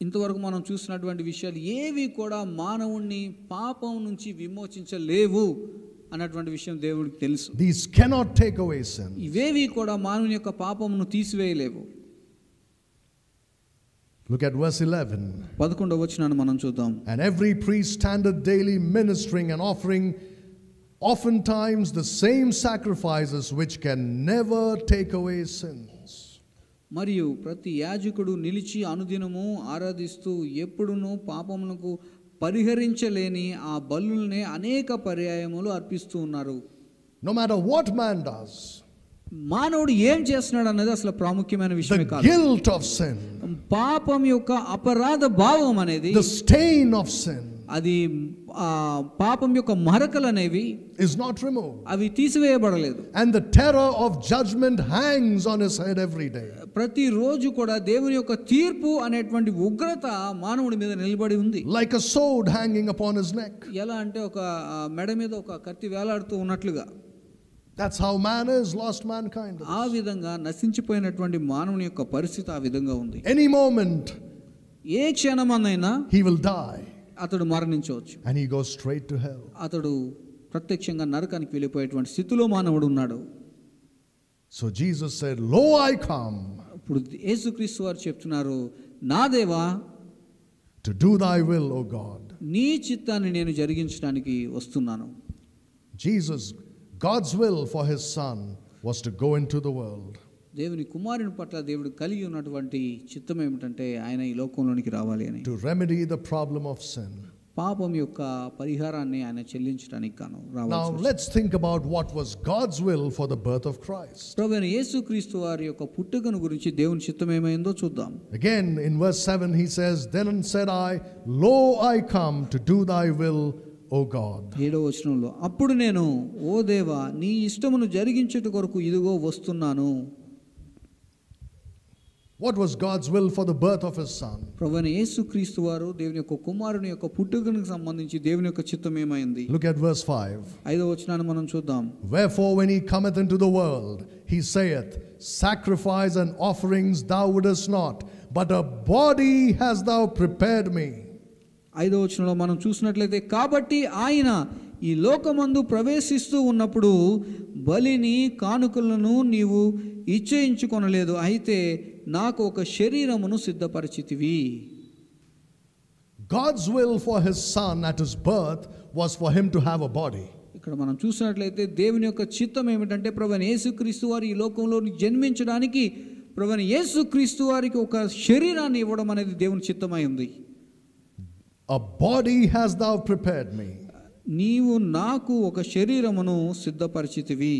ఇంతవరకు మనం చూసినటువంటి విషయాలు ఏవి కూడా మానవుణ్ణి పాపం నుంచి విమోచించలేవు అన్నటువంటి విషయం దేవుడికి తెలుసు. These cannot take away sin. ఇవేవి కూడా మానవుని యొక్క పాపమును తీసివేయలేవు. Look at verse 11. 11వ వచనాన్ని మనం చూద్దాం. And every priest standeth daily ministering and offering oftentimes the same sacrifices which can never take away sins. మరియు ప్రతి యాజకుడు నిలిచి అనుదినము ఆరాధిస్తూ ఎప్పుడునూ పాపమునకు పరిహరించలేని ఆ బలులనే అనేక పర్యాయములు అర్పిస్తూ ఉన్నారు. No matter what man does, మానవుడు ఏం చేస్తున్నాడు అన్నది అసలు ప్రాముఖ్యమైన విషయమే కాదు. the guilt of sin, పాపం యొక్క అపరాధ భావం అనేది, the stain of sin, అది పాపం యొక్క మరకలు అనేవి is not removed. అవి తీసివేయబడలేదు. And the terror of judgment hangs on his head every day. ప్రతి రోజు కూడా దేవుని యొక్క తీర్పు అనేటువంటి ఉగ్రత మానవుడి మీద నిలబడి ఉంది. Like a sword hanging upon his neck. ఎలా అంటే ఒక మెడ మీద ఒక కత్తి వేలాడుతూ ఉన్నట్లుగా. That's how man is, lost mankind is. ఆ విధంగా నశించిపోయినటువంటి మానవుని యొక్క పరిస్థితి ఆ విధంగా ఉంది. Any moment A క్షణమన్నైనా he will die. అతడు మరణించవచ్చు. And he goes straight to hell. అతడు ప్రత్యక్షంగా నరకానికి వెళ్ళిపోయేటువంటి స్థితిలో మానవుడు ఉన్నాడు. So Jesus said, "Lo, I come." ఇప్పుడు యేసుక్రీస్తు వారు చెప్తున్నారు, నా దేవా, to do thy will, O God. నీ చిత్తాన్ని నేను జరిగించడానికి వస్తున్నాను. Jesus, God's will for his son was to go into the world. దేవుని కుమారుని పట్ల దేవుడు కలిగి ఉన్నటువంటి చిత్తం ఏమిటంటే ఆయన ఈ లోకంలోనికి రావాలి అని. To remedy the problem of sin. పాపం యొక్క పరిహారాన్ని ఆయన చెల్లించడానికి గాను రావాలి. Now let's think about what was God's will for the birth of Christ. ప్రభువైన యేసుక్రీస్తు వారి యొక్క పుట్టుకను గురించి దేవుని చిత్తం ఏమైందో చూద్దాం. Again in verse 7 he says, "Then said I, Lo, I come to do thy will, O God." 7వ వచనంలో, అప్పుడు నేను, ఓ దేవా, నీ ఇష్టమును జరిగించుట కొరకు ఇదిగో వస్తున్నాను. What was God's will for the birth of his son? ప్రభువైన యేసుక్రీస్తు వారు దేవుని యొక్క కుమారుని యొక్క పుట్టుకకు సంబంధించి దేవుని యొక్క చిత్తం ఏమైంది? Look at verse 5. 5వ వచనాన్ని మనం చూద్దాం. "Wherefore when he cometh into the world, he saith, Sacrifice and offerings thou wouldest not, but a body hast thou prepared me." 5వ వచనంలో మనం చూసినట్లయితే, కాబట్టి ఆయన ఈ లోకమందు ప్రవేశిస్తూ ఉన్నప్పుడు బలిని కానుకలను నీవు ఇచ్చేయించుకొనలేదు, అయితే నాకు ఒక శరీరమును సిద్ధపరిచితివి. God's will for his son at his birth was for him to have a body. ఇక్కడ మనం చూసినట్లయితే దేవుని యొక్క చిత్తం ఏమిటంటే ప్రభువైన యేసుక్రీస్తు వారు ఈ లోకంలో జన్మించడానికి ప్రభువైన యేసుక్రీస్తు వారికి ఒక శరీరాన్ని ఇవ్వడం అనేది దేవుని చిత్తమై ఉంది. A body hast thou prepared me. నీవు నాకు ఒక శరీరమును సిద్ధపరిచితివి.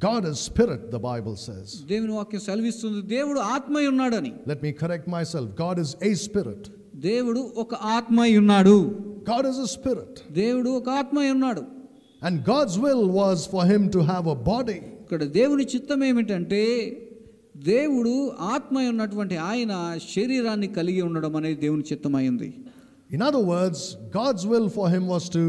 God is spirit, the Bible says. దేవుని వాక్యం సెలవిస్తుంది దేవుడు ఆత్మై ఉన్నాడని. Let me correct myself. God is a spirit. దేవుడు ఒక ఆత్మై ఉన్నాడు. God is a spirit. దేవుడు ఒక ఆత్మై ఉన్నాడు. And God's will was for him to have a body. ఇక్కడ దేవుని చిత్తం ఏమిటంటే దేవుడు ఆత్మై ఉన్నటువంటి ఆయన శరీరాన్ని కలిగి ఉండడం అనేది దేవుని చిత్తమైంది. In other words, God's will for him was to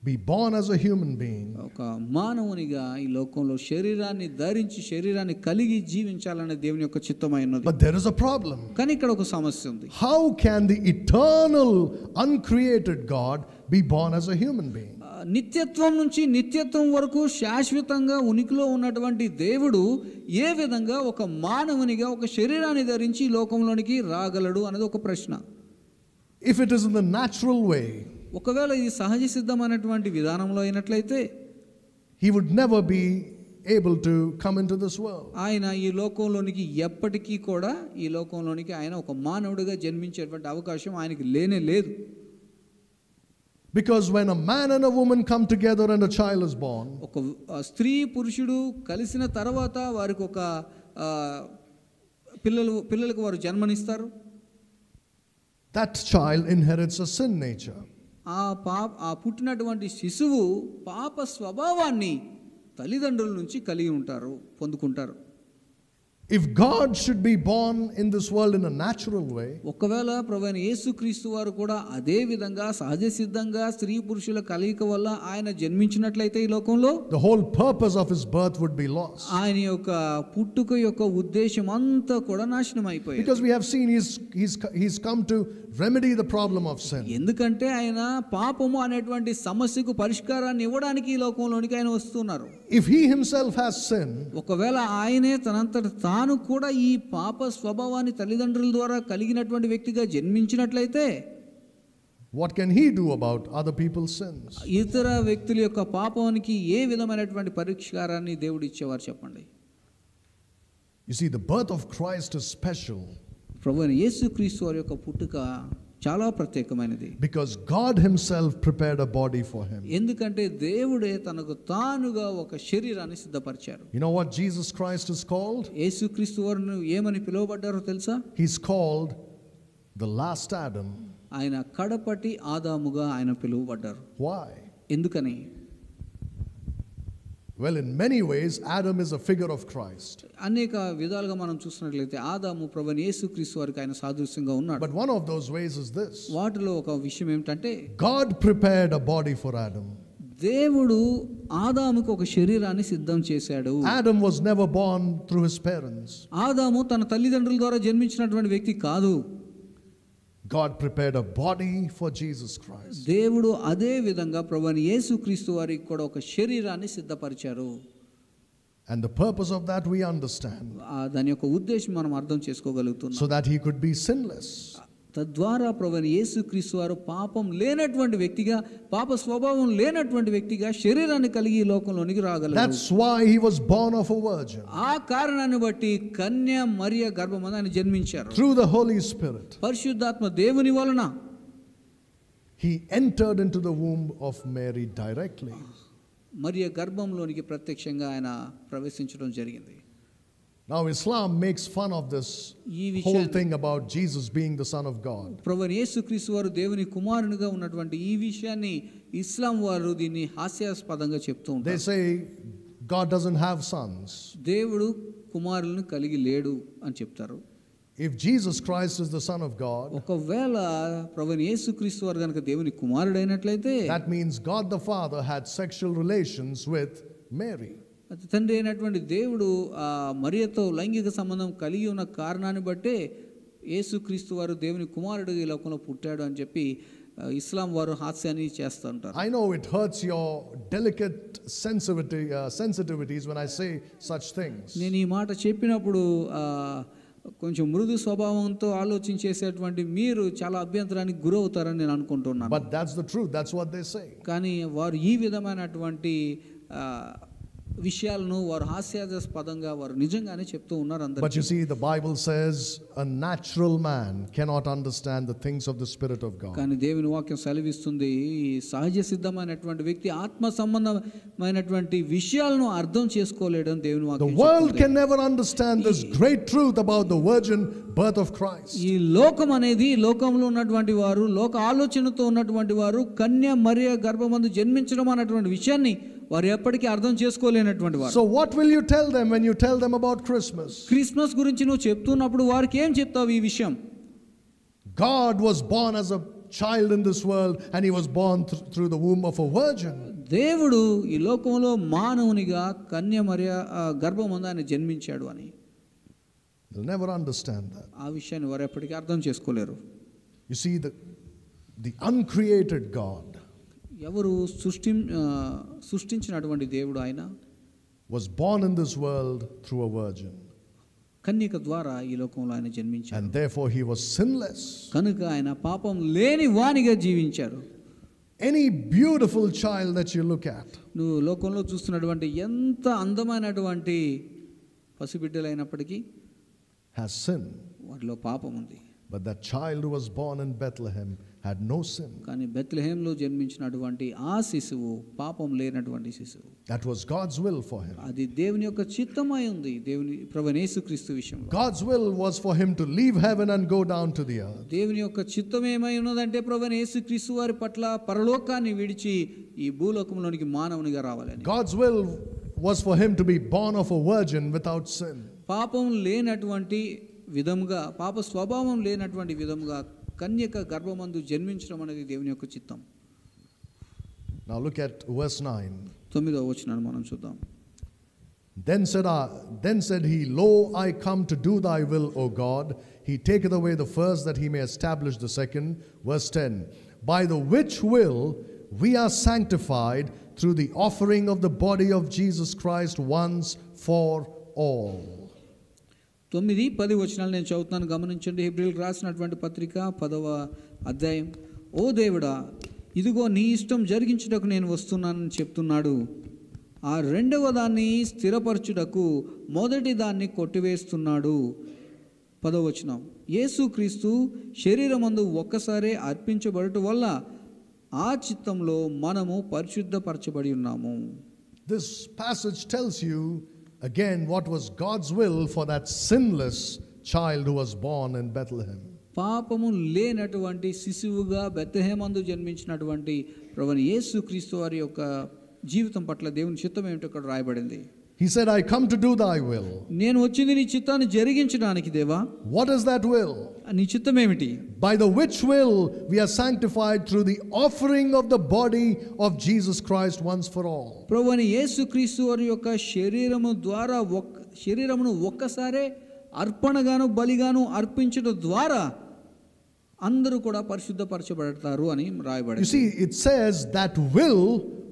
be born as a human being. ఒక మానవునిగా ఈ లోకంలో శరీరాన్ని ధరించి శరీరాన్ని కలిగి జీవించాలనే దేవుని యొక్క చిత్తమై ఉన్నది. But there is a problem. కానీ ఇక్కడ ఒక సమస్య ఉంది. How can the eternal uncreated God be born as a human being? నిత్యత్వం నుంచి నిత్యత్వం వరకు శాశ్వతంగా ఉనికిలో ఉన్నటువంటి దేవుడు ఏ విధంగా ఒక మానవునిగా ఒక శరీరాన్ని ధరించి ఈ లోకంలోనికి రాగలడు అనేది ఒక ప్రశ్న. If it is in the natural way, ఒకవేళ ఇది సహజ సిద్ధమైనటువంటి విధానంలో అయినట్లయితే he would never be able to come into this world. ఆయన ఈ లోకంలోనికి ఎప్పటికీ కూడా ఈ లోకంలోనికి ఆయన ఒక మానవుడిగా జన్మించేటువంటి అవకాశం ఆయనకి లేనే లేదు. Because when a man and a woman come together and a child is born, ఒక స్త్రీ పురుషుడు కలిసిన తర్వాత వారికి ఒక పిల్లలకు వారు జన్మనిస్తారు. that child inherits a sin nature. ఆ పుట్టినటువంటి శిశువు పాప స్వభావాన్ని తల్లిదండ్రుల నుంచి కలిగి పొందుకుంటారు. If God should be born in this world in a natural way, ఒకవేళ ప్రభువైన యేసుక్రీస్తు వారు కూడా అదే విధంగా సహజ సిద్ధంగా స్త్రీ పురుషుల కలయిక వల్ల ఆయన జన్మించినట్లయితే ఈ లోకంలో the whole purpose of his birth would be lost. ఆయన యొక్క పుట్టుక యొక్క ఉద్దేశం అంతా కూడా నాశనం అయిపోయింది. Because we have seen he's come to remedy the problem of sin. ఎందుకంటే ఆయన పాపము అనేటువంటి సమస్యకు పరిష్కారాన్ని ఇవ్వడానికి ఈ లోకంలోనికి ఆయన వస్తున్నారు. If he himself has sin, ఒకవేళ ఆయనే తనంతట తాను కూడా ఈ పాప స్వభావాన్ని తల్లిదండ్రుల ద్వారా కలిగినటువంటి వ్యక్తిగా జన్మించినట్లయితే what can he do about other people's sins? ఇతర వ్యక్తుల యొక్క పాపానికి ఏ విధమైనటువంటి పరిష్కారాన్ని దేవుడు ఇచ్చేవారు చెప్పండి. You see, the birth of Christ is special. ప్రభువైన యేసుక్రీస్తు వారి యొక్క పుట్టుక చాలా ప్రత్యేకమైనది. Because God himself prepared a body for him. ఎందుకంటే దేవుడే తనకు తానుగా ఒక శరీరాన్ని సిద్ధపరిచారు. You know what Jesus Christ is called? యేసుక్రీస్తు వారు ఏమని పిలువబడ్డారో తెలుసా? He's called the last Adam. ఆయన కడపటి ఆదాముగా ఆయన పిలువబడ్డారు. Why? ఎందుకని? Well, in many ways Adam is a figure of Christ. అనేక విధాలుగా మనం చూసినట్లయితే ఆదాము ప్రభువైన యేసుక్రీస్తు వారికి ఆయన సాదృశ్యంగా ఉన్నాడు. But one of those ways is this. వాటిలో ఒక విషయం ఏమిటంటే God prepared a body for Adam. దేవుడు ఆదాముకు ఒక శరీరాన్ని సిద్ధం చేశాడు. Adam was never born through his parents. ఆదాము తన తల్లిదండ్రుల ద్వారా జన్మించినటువంటి వ్యక్తి కాదు. God prepared a body for Jesus Christ. దేవుడు అదే విధంగా ప్రభువైన యేసుక్రీస్తు వారికి కూడా ఒక శరీరాన్ని సిద్ధపరిచారు. And the purpose of that we understand. దాని యొక్క ఉద్దేశం మనం అర్థం చేసుకోగలుగుతున్నాం. So that he could be sinless. తద్వారా ప్రభువైన యేసుక్రీస్తు వారు పాపం లేనటువంటి వ్యక్తిగా, పాప స్వభావం లేనటువంటి వ్యక్తిగా శరీరాన్ని కలిగి ఈ లోకంలోనికి రాగలరు. That's why he was born of a virgin. ఆ కారణాన్ని బట్టి కన్య మరియ గర్భమందు ఆయన జన్మించారు. Through the Holy Spirit. పరిశుద్ధాత్మ దేవుని వలన he entered into the womb of Mary directly. మరియ గర్భంలోనికి ప్రత్యక్షంగా ఆయన ప్రవేశించడం జరిగింది. Now Islam makes fun of this whole thing about Jesus being the Son of God. ప్రభువైన యేసుక్రీస్తు వారు దేవుని కుమారునిగా ఉన్నటువంటి ఈ విషయాన్ని ఇస్లాం వారు దీన్ని హాస్యాస్పదంగా చెప్తూ ఉంటారు. They say God doesn't have sons. దేవుడు కుమారులను కలిగి లేడు అని చెప్తారు. If Jesus Christ is the Son of God, ఒకవేళ ప్రభువైన యేసుక్రీస్తు వారు గనుక దేవుని కుమారుడైనట్లయితే that means God the Father had sexual relations with Mary. తండ్రి అయినటువంటి దేవుడు మరియతో లైంగిక సంబంధం కలిగి ఉన్న కారణాన్ని బట్టే యేసుక్రీస్తు వారు దేవుని కుమారుడు ఈ లోకంలో పుట్టాడు అని చెప్పి ఇస్లాం వారు హాస్యాన్ని చేస్తూ ఉంటారు. I know it hurts your delicate sensitivities when I say such things. నేను ఈ మాట చెప్పినప్పుడు కొంచెం మృదు స్వభావంతో ఆలోచించేసేటువంటి మీరు చాలా అభ్యంతరానికి గురవుతారని నేను అనుకుంటున్నాను. But that's the truth. That's what they say. కానీ వారు ఈ విధమైనటువంటి విషయాలను వారు హాస్యాస్పదంగా వారు నిజంగానే చెప్తూ ఉన్నారు అందరికీ. But you see, the Bible says a natural man cannot understand the things of the Spirit of God. కానీ దేవుని వాక్యం సెలవిస్తుంది సహజ సిద్ధమైనటువంటి వ్యక్తి ఆత్మ సంబంధమైనటువంటి విషయాలను అర్థం చేసుకోలేడని దేవుని వాక్యం The world can never understand this great truth about the virgin birth of Christ. ఈ లోకం అనేది, లోకంలో ఉన్నటువంటి వారు, లోక ఆలోచనతో ఉన్నటువంటి వారు కన్య మరియ గర్భమందు జన్మించడం అన్నటువంటి విషయాన్ని వారు ఎప్పటికీ అర్థం చేసుకోలేనటువంటి వారు. So what will you tell them when you tell them about Christmas? Christmas గురించి నువ్వు చెప్తున్నప్పుడు వారికి ఏం చెప్తావు ఈ విషయం? God was born as a child in this world and he was born through the womb of a virgin. దేవుడు ఈ లోకంలో మానవునిగా కన్య మరియ గర్భమందు ఆయన జన్మించాడు అని. They'll never understand that. ఆ విషయాన్ని వారు ఎప్పటికీ అర్థం చేసుకోలేరు. You see, the uncreated God ఎవరు సృష్టించినటువంటి దేవుడు ఆయన was born in this world through a virgin. కన్యక ద్వారా ఈ లోకంలో ఆయన జన్మించారు. And therefore he was sinless. కనుక ఆయన పాపం లేని వానిగా జీవించారు. Any beautiful child that you look at, నువ్వు లోకంలో చూస్తున్నటువంటి ఎంత అందమైనటువంటి పసిబిడ్డలైనప్పటికీ has sin. వారిలో పాపం ఉంది. But that child who was born in Bethlehem had no sin. కానీ బెత్లెహేంలో జన్మించినటువంటి ఆ శిశువు పాపం లేనటువంటి శిశువు. That was God's will for him. అది దేవుని యొక్క చిత్తమై ఉంది. దేవుని ప్రభువైన యేసుక్రీస్తు విషయంలో God's will was for him to leave heaven and go down to the earth. దేవుని యొక్క చిత్తం ఏమై ఉన్నదంటే ప్రభువైన యేసుక్రీస్తు వారి పట్ల పరలోకాన్ని విడిచి ఈ భూలోకంలోనికి మానవునిగా రావాలని. God's will was for him to be born of a virgin without sin. పాపం లేనటువంటి విధముగా, పాప స్వభావం లేనటువంటి విధముగా కన్యక గర్భమందు జన్మించడం అనేది దేవుని యొక్క చిత్తం. Now look at verse 9. 9వ వచనాన్ని మనం చూద్దాం. Then said he, Lo, I come to do thy will, O God. He taketh away the first that he may establish the second. Verse 10. By the which will we are sanctified through the offering of the body of Jesus Christ once for all. 9-10 వచనాలు నేను చదువుతాను, గమనించండి. హెబ్రీయులకు రాసినటువంటి పత్రిక 10వ అధ్యాయం. ఓ దేవుడా, ఇదిగో నీ ఇష్టం జరిగించుటకు నేను వస్తున్నానని చెప్తున్నాడు. ఆ రెండవ దాన్ని స్థిరపరచుటకు మొదటి దాన్ని కొట్టివేస్తున్నాడు. 10వ వచనం. యేసుక్రీస్తు శరీరమందు ఒక్కసారే అర్పించబడుట వల్ల ఆ చిత్తంలో మనము పరిశుద్ధపరచబడి ఉన్నాము. This passage tells you again what was God's will for that sinless child who was born in Bethlehem. పాపము లేనటువంటి శిశువుగా బెత్లెహేమందు జన్మించినటువంటి ప్రభువైన యేసుక్రీస్తు వారి యొక్క జీవితం పట్ల దేవుని చిత్తం ఏమిటో ఇక్కడ రాయబడింది. He said, I come to do thy will. నేను వచ్చింది నీ చిత్తాన్ని జరిగించడానికి దేవా. What is that will? నీ చిత్తం ఏమిటి? By the which will we are sanctified through the offering of the body of Jesus Christ once for all. ప్రభువైన యేసుక్రీస్తు వారి యొక్క శరీరము ద్వారా శరీరమును ఒక్కసారే అర్పణగాను బలిగాను అర్పించడం ద్వారా అందరూ కూడా పరిశుద్ధపరచబడతారు అని You రాయబడింది. see, it says that will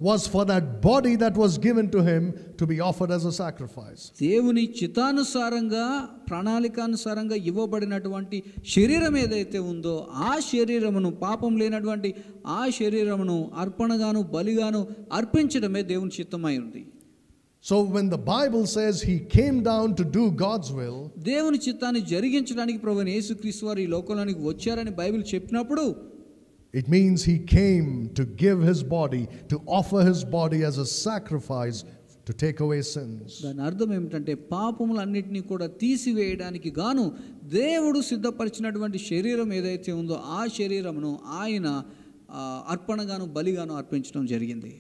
was for that body that was given to him to be offered as a sacrifice. దేవుని చిత్తానుసారంగా ప్రణాళికానుసారంగా ఇవ్వబడినటువంటి శరీరం ఏదైతే ఉందో ఆ శరీరమును, పాపం లేనటువంటి ఆ శరీరమును అర్పణగాను బలిగాను అర్పించడమే దేవుని చిత్తమై ఉంది. So when the Bible says he came down to do God's will, దేవుని చిత్తాన్ని జరిగించడానికి ప్రభువైన యేసుక్రీస్తు వారు ఈ లోకంలోనికి వచ్చారని బైబిల్ చెప్పినప్పుడు it means he came to give his body, to offer his body as a sacrifice to take away sins. దాని అర్థం ఏమిటంటే పాపములన్నిటినీ కూడా తీసివేయడానికి గాను దేవుడు సిద్ధపరిచినటువంటి శరీరం ఏదైతే ఉందో ఆ శరీరమును ఆయన అర్పణగాను బలిగాను అర్పించడం జరిగింది.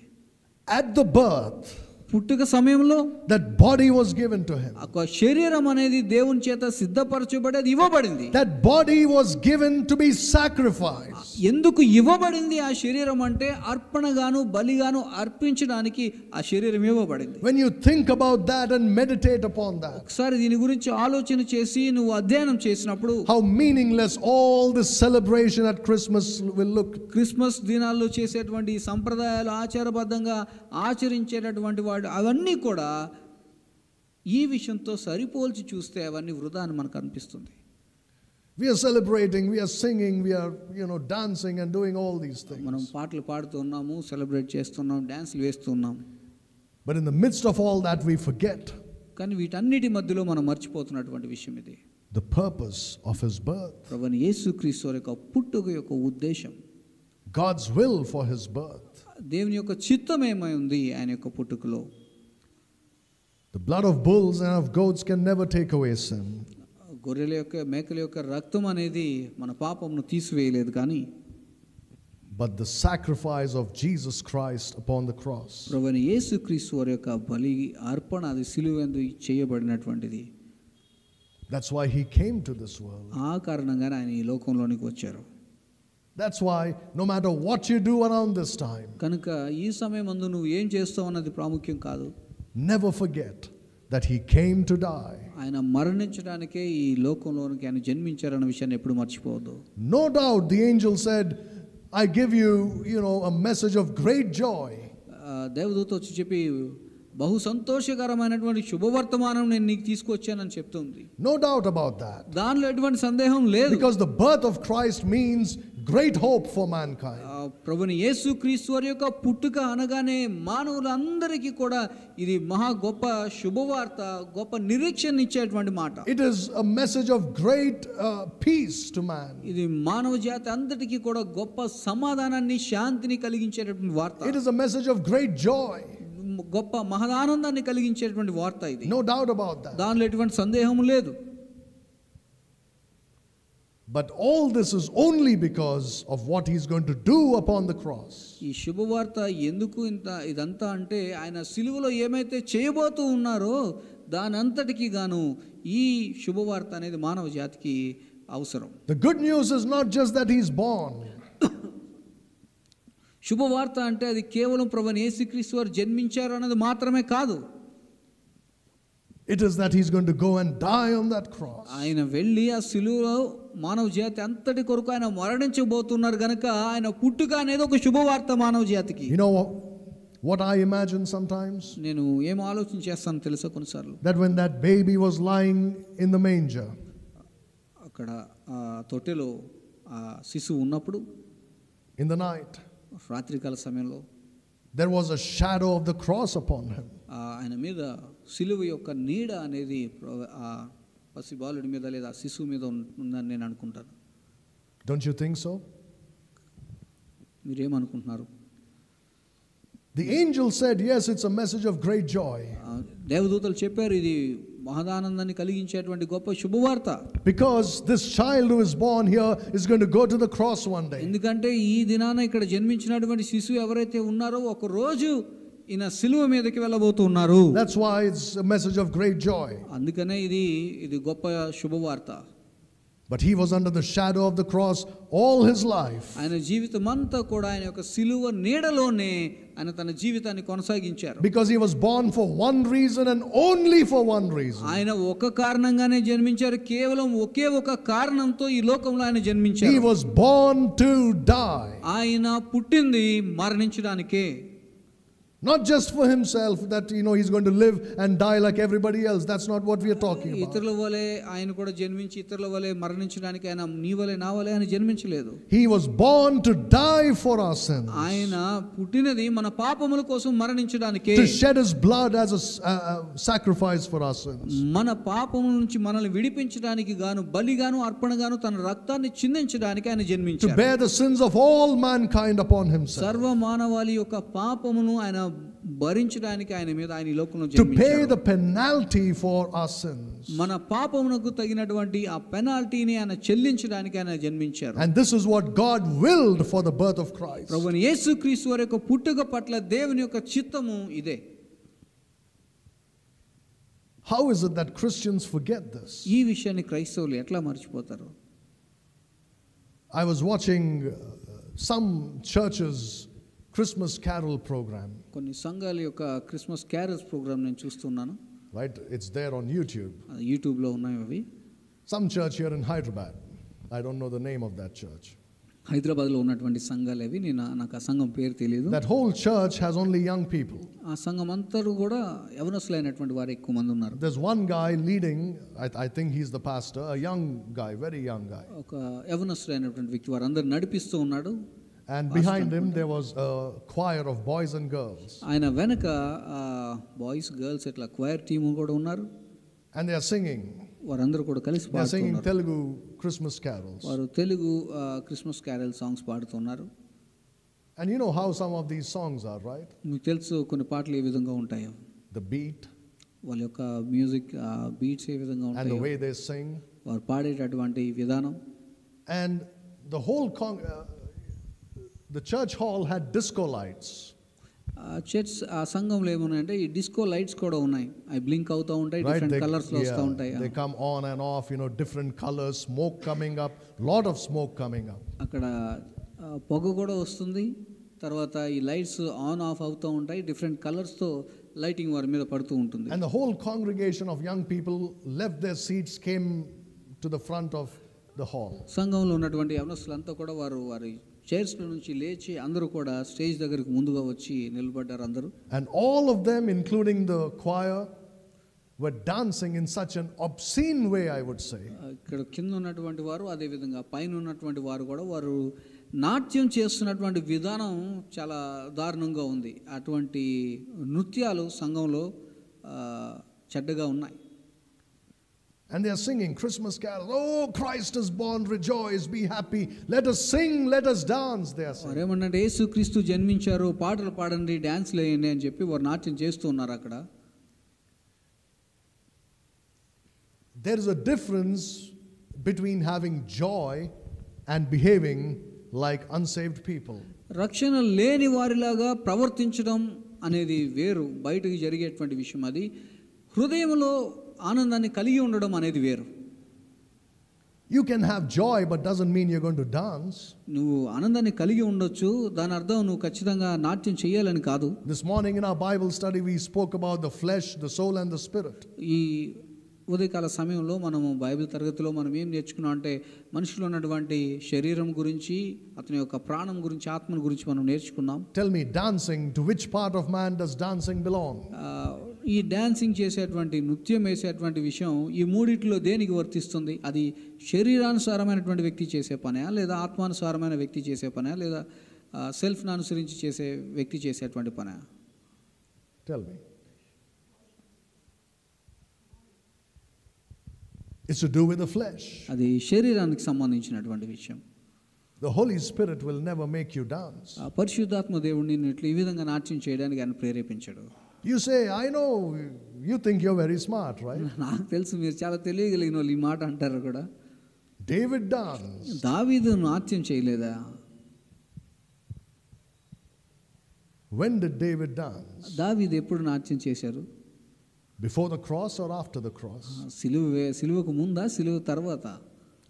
At the birth, పుట్టుక సమయంలో that body was given to him. ఒక శరీరం అనేది దేవుని చేత సిద్ధపరచబడేది ఇవ్వబడింది. That body was given to be sacrificed. ఎందుకు ఇవ్వబడింది ఆ శరీరం అంటే అర్పణగాను బలిగాను అర్పించడానికి ఆ శరీరం ఇవ్వబడింది. When you think about that and meditate upon that, ఒకసారి దీని గురించి ఆలోచన చేసి నువ్వు అధ్యయనం చేసినప్పుడు how meaningless all this celebration at Christmas will look. Christmas దినాల్లో చేసేటువంటి సంప్రదాయాలు ఆచారబద్ధంగా ఆచరించేటటువంటి వాడు అవన్నీ కూడా ఈ విషయంతో సరిపోల్చి చూస్తే అవన్నీ వృధా అని మనకు అనిపిస్తుంది. We are celebrating, we are singing, we are dancing and doing all these things. మనం పాటలు పాడుతున్నాము, సెలబ్రేట్ చేస్తున్నాం, డాన్స్లు వేస్తున్నాం. But in the midst of all that we forget కానీ వీటన్నిటి మధ్యలో మనం మర్చిపోతున్నటువంటి విషయం ఇది. the purpose of his birth. ప్రభువైన యేసుక్రీస్తు వారి యొక్క పుట్టుక యొక్క ఉద్దేశం, God's will for his birth. దేవుని యొక్క చిత్తం ఏమై ఉంది ఆయన యొక్క పుట్టుకలో. The blood of bulls and of goats can never take away sin. గొర్రెల యొక్క మేకల యొక్క రక్తం అనేది మన పాపమును తీసివేయలేదు, కానీ but the sacrifice of Jesus Christ upon the cross. ప్రభువైన యేసుక్రీస్తు వారి యొక్క బలి అర్పణ అది సిలువయందు చేయబడినటువంటిది. That's why he came to this world. ఆ కారణంగానే ఆయన ఈ లోకంలోనికి వచ్చారు. That's why no matter what you do around this time, కనుక ఈ సమయమందు నువ్వు ఏం చేస్తావు అన్నది ప్రాముఖ్యం కాదు. never forget that he came to die. ఆయన మరణించడానికే ఈ లోకంలోనికి ఆయన జన్మించారన్న విషయాన్ని ఎప్పుడు మర్చిపోవద్దు. No doubt the angel said, I give you, a message of great joy. దేవదూత వచ్చి చెప్పి బహు సంతోషకరమైనటువంటి శుభవర్తమానం నేను నీకు తీసుకొచ్చానని చెప్తుంది. No doubt about that. దానిలో ఎటువంటి సందేహం లేదు. Because the birth of Christ means great hope for mankind. ప్రభువైన యేసుక్రీస్తు వారి యొక్క పుట్టుక అనగానే మానవులందరికీ కూడా ఇది మహా గొప్ప శుభవార్త, గొప్ప నిరీక్షణ ఇచ్చేటువంటి మాట. It is a message of great peace to man. ఇది మానవ జాతి అంతటికీ కూడా గొప్ప సమాధానాన్ని, శాంతిని కలిగించేటటువంటి వార్త. It is a message of great joy. గొప్ప మహదానందాన్ని కలిగించేటువంటి వార్త ఇది. No doubt about that. దానిలో ఎటువంటి సందేహం లేదు. But all this is only because of what he's going to do upon the cross. ఈ శుభవార్త ఎందుకు ఇదంతా అంటే ఆయన సిలువలో ఏమైతే చేయబోతూ ఉన్నారో దానంతటికి గాను ఈ శుభవార్త అనేది మానవ జాతికి అవసరం. The good news is not just that he's born. శుభవార్త అంటే అది కేవలం ప్రభువైన యేసుక్రీస్తు వారు జన్మించారు అన్నది మాత్రమే కాదు. It is that he's going to go and die on that cross. ఆయన వెళ్ళి ఆ సిలువలో మానవ జాతి అంతటి కొరకు ఆయన మరణించబోతున్నారు గనుక ఆయన పుట్టుక అనేది ఒక శుభవార్త మానవ జాతికి. You know what I imagine sometimes? నేను ఏం ఆలోచన చేస్తాను తెలుసా కొన్నిసార్లు? That when that baby was lying in the manger, అక్కడ తొట్టెలో ఆ శిశువు ఉన్నప్పుడు in the night, రాత్రికాల సమయంలో there was a shadow of the cross upon him. ఆయన మీద సిలువ యొక్క నీడ అనేది ఆ పసి బాలుడి మీద లేదా శిశువు మీద ఉందని నేను అనుకుంటాను. Don't you think so? మీరేమనుకుంటున్నారు? The angel said, yes, it's a message of great joy. దేవదూతలు చెప్పారు ఇది మహదానందాన్ని కలిగించేటువంటి గొప్ప శుభవార్త. Because this child who is born here is going to go to the cross one day. ఎందుకంటే ఈ దినాన ఇక్కడ జన్మించినటువంటి శిశువు ఎవరైతే ఉన్నారో ఒక రోజు ఈయన సిలువ మీదకి వెళ్ళబోతున్నారు. That's why it's a message of great joy. అందుకనే ఇది గొప్ప శుభవార్త. But he was under the shadow of the cross all his life. ఆయన జీవితమంతా కూడా ఆయన యొక్క సిలువ నీడలోనే ఆయన తన జీవితాన్ని కొనసాగించారు. Because he was born for one reason and only for one reason. ఆయన ఒక కారణంగానే జన్మించారు. కేవలం ఒకే ఒక కారణంతో ఈ లోకంలో ఆయన జన్మించారు. He was born to die. ఆయన పుట్టింది మరణించడానికే. Not just for himself, that he's going to live and die like everybody else. That's not what we are talking about. ఇతరుల వలె ఆయన కూడా జన్మించి ఇతరుల వలె మరణించడానికి ఆయన నీ వలె నా వలె ఆయన జన్మించలేదు. He was born to die for our sins. ఆయన పుట్టినది మన పాపముల కోసం మరణించడానికే. To shed his blood as a sacrifice for our sins. మన పాపముల నుంచి మనల్ని విడిపించడానికి గాను బలిగాను అర్పణగాను తన రక్తాన్ని చిందించడానికి ఆయన జన్మించారు. To bear the sins of all mankind upon himself. సర్వ మానవాళి యొక్క పాపమును ఆయన భరించడానికి ఆయన మీద ఆయన ఈ లోకంలో To జన్మించారు. pay the penalty for our sins. మన పాపమునకు తగినటువంటి ఆ పెనాల్టీని ఆయన చెల్లించడానికి ఆయన జన్మించారు. And this is what God willed for the birth of Christ. ప్రభువైన యేసుక్రీస్తు వారి యొక్క పుట్టుక పట్ల దేవుని యొక్క చిత్తము ఇదే. How is it that Christians forget this? ఈ విషయాన్ని క్రైస్తవులు ఎట్లా మర్చిపోతారు? I was watching some churches' Christmas carol program. కొన్ని సంఘాల యొక్క క్రిస్మస్ క్యారల్స్ ప్రోగ్రామ్ నేను చూస్తున్నాను. Right? It's there on YouTube. యూట్యూబ్లో ఉన్నాయి అవి. Some church here in Hyderabad. I don't know the name of that church. హైదరాబాద్లో ఉన్నటువంటి సంఘాలు అవి. నాకు ఆ సంఘం పేరు తెలియదు. That whole church has only young people. ఆ సంఘం అంతరు కూడా యవనస్తులైనటువంటి వారు ఎక్కువ మంది ఉన్నారు. There's one guy leading, I think he's the pastor, a young guy, very young guy. ఒక యవనస్తులైనటువంటి వ్యక్తి వారు అందరు నడిపిస్తూ ఉన్నాడు. And behind him there was a choir of boys and girls. ఆయన వెనక బాయ్స్ గర్ల్స్ ఇట్లా క్వైర్ టీమ్ కూడా ఉన్నారు. And they are singing. వారందరూ కూడా కలిసి They are singing పాడుతున్నారు. Telugu Christmas carols. వారు తెలుగు క్రిస్మస్ క్యారల్ సాంగ్స్ పాడుతున్నారు. And you know how some of these songs are, right? మీకు తెలుసు కొన్ని పాటలు ఏ విధంగా ఉంటాయో. The beat వాళ్ళ యొక్క మ్యూజిక్ బీట్స్ ఏ విధంగా and the ఉంటాయో, way they sing. వారు పాడేటటువంటి విధానం. And the whole the church hall had disco lights. Church ఆ సంఘంలో ఏమున్నాయంటే ఈ డిస్కో లైట్స్ కూడా ఉన్నాయి. అవి బ్లింక్ అవుతూ ఉంటాయి, డిఫరెంట్ కలర్స్ లో వస్తూ ఉంటాయి. They come on and off, different colors, smoke coming up, lot of smoke coming up. అక్కడ పొగ కూడా వస్తుంది. తర్వాత ఈ లైట్స్ ఆన్ ఆఫ్ అవుతూ ఉంటాయి, డిఫరెంట్ కలర్స్ తో లైటింగ్ వారి మీద పడుతూ ఉంటుంది. And the whole congregation of young people left their seats, came to the front of the hall. సంఘంలో ఉన్నటువంటి యవనస్తులంతా కూడా వారి చైర్స్ లో నుంచి లేచి అందరూ కూడా స్టేజ్ దగ్గరికి ముందుగా వచ్చి నిలబడ్డారు అందరూ. And all of them, including the choir, were dancing in such an obscene way, I would say. ఇక్కడ కింద ఉన్నటువంటి వారు అదే విధంగా పైన ఉన్నటువంటి వారు కూడా వారు నాట్యం చేస్తున్నటువంటి విధానం చాలా దారుణంగా ఉంది. అటువంటి నృత్యాలు సంఘంలో చెడ్డగా ఉన్నాయి. And they are singing Christmas carols. Oh, Christ is born, rejoice, be happy. Let us sing, let us dance, they are saying. వారేమన్నంటే యేసుక్రీస్తు జన్మించారు, పాటలు పాడండి, డాన్స్ లేయండి అని చెప్పి వారు నాట్యం చేస్తూ ఉన్నారు అక్కడ. There is a difference between having joy and behaving like unsaved people. రక్షణ లేని వారిలాగా ప్రవర్తించడం అనేది వేరు, బయటకు జరిగేటువంటి విషయం. అది హృదయంలో ఆనందాన్ని కలిగి ఉండడం అనేది వేరు. You can have joy but doesn't mean you're going to dance. నువ్వు ఆనందాన్ని కలిగి ఉండొచ్చు, దాని అర్థం నువ్వు ఖచ్చితంగా నాట్యం చేయాలని కాదు. This morning in our Bible study we spoke about the flesh, the soul and the spirit. ఈ ఉదయకాల సమయంలో మనము బైబిల్ తరగతిలో మనం ఏం నేర్చుకున్నాం అంటే మనిషిలో ఉన్నటువంటి శరీరం గురించి, అతని యొక్క ప్రాణం గురించి, ఆత్మను గురించి మనం నేర్చుకున్నాం. Tell me, dancing, to which part of man does dancing belong? ఈ డాన్సింగ్ చేసేటువంటి, నృత్యం వేసేటువంటి విషయం ఈ మూడిట్లో దేనికి వర్తిస్తుంది? అది శరీరానుసారమైనటువంటి వ్యక్తి చేసే పనా, లేదా ఆత్మానుసారమైన వ్యక్తి చేసే పనా, లేదా సెల్ఫ్ను అనుసరించి చేసే వ్యక్తి చేసేటువంటి పనా? Tell me. It's to do with the flesh. అది శరీరానికి సంబంధించినటువంటి విషయం. The Holy Spirit will never make you dance. పరిశుద్ధాత్మ దేవుడు నిన్ను ఇట్లా ఈ విధంగా నాట్యం చేయడానికి ఆయన ప్రేరేపించాడు. You say, I know, you think you're very smart, right? నాకు తెలుసు మీరు చాలా తెలియగలిగిన వాళ్ళు ఈ మాట అంటారు కూడా. David danced. దావీదు నాట్యం చేయలేదా? When did David dance? దావీదు ఎప్పుడు నాట్యం చేశారు? Before the cross or after the cross? సిలువకు ముందా, సిలువ తర్వాత?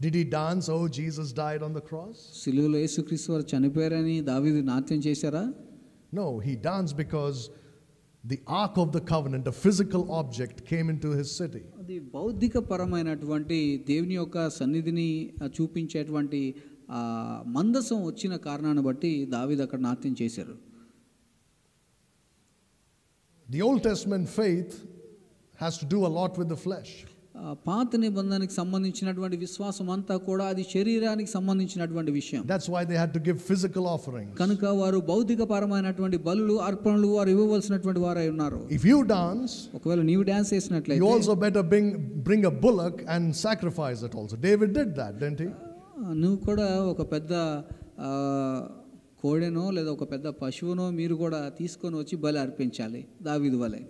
Did he dance, oh, Jesus died on the cross? సిలువలో యేసుక్రీస్తు వారు చనిపోయారని దావీదు నాట్యం చేశారా? No, he danced because the Ark of the Covenant, a physical object, came into his city. అది భౌతిక పరమైనటువంటి దేవుని యొక్క సన్నిధిని చూపించేటువంటి మందసం వచ్చిన కారణాన్ని బట్టి దావీదు అక్కడ నాట్యం చేశారు. The Old Testament faith has to do a lot with the flesh. పాత నిబంధనకి సంబంధించినటువంటి విశ్వాసం అంతా కూడా అది శరీరానికి సంబంధించినటువంటి విషయం. That's why they had to give physical offerings. కనుక వారు భౌతిక పరమైనటువంటి బలులు అర్పణలు వారు ఇవ్వవలసినటువంటి వారై ఉన్నారు. If you dance, ఒకవేళ నీవు డాన్స్ చేసినట్లయితే, you also better bring a bullock and sacrifice it also. David did that, didn't he? నువ్వు కూడా ఒక పెద్ద కోడెనో లేదా ఒక పెద్ద పశువునో మీరు కూడా తీసుకొని వచ్చి బలి అర్పించాలి దావీదు వలె.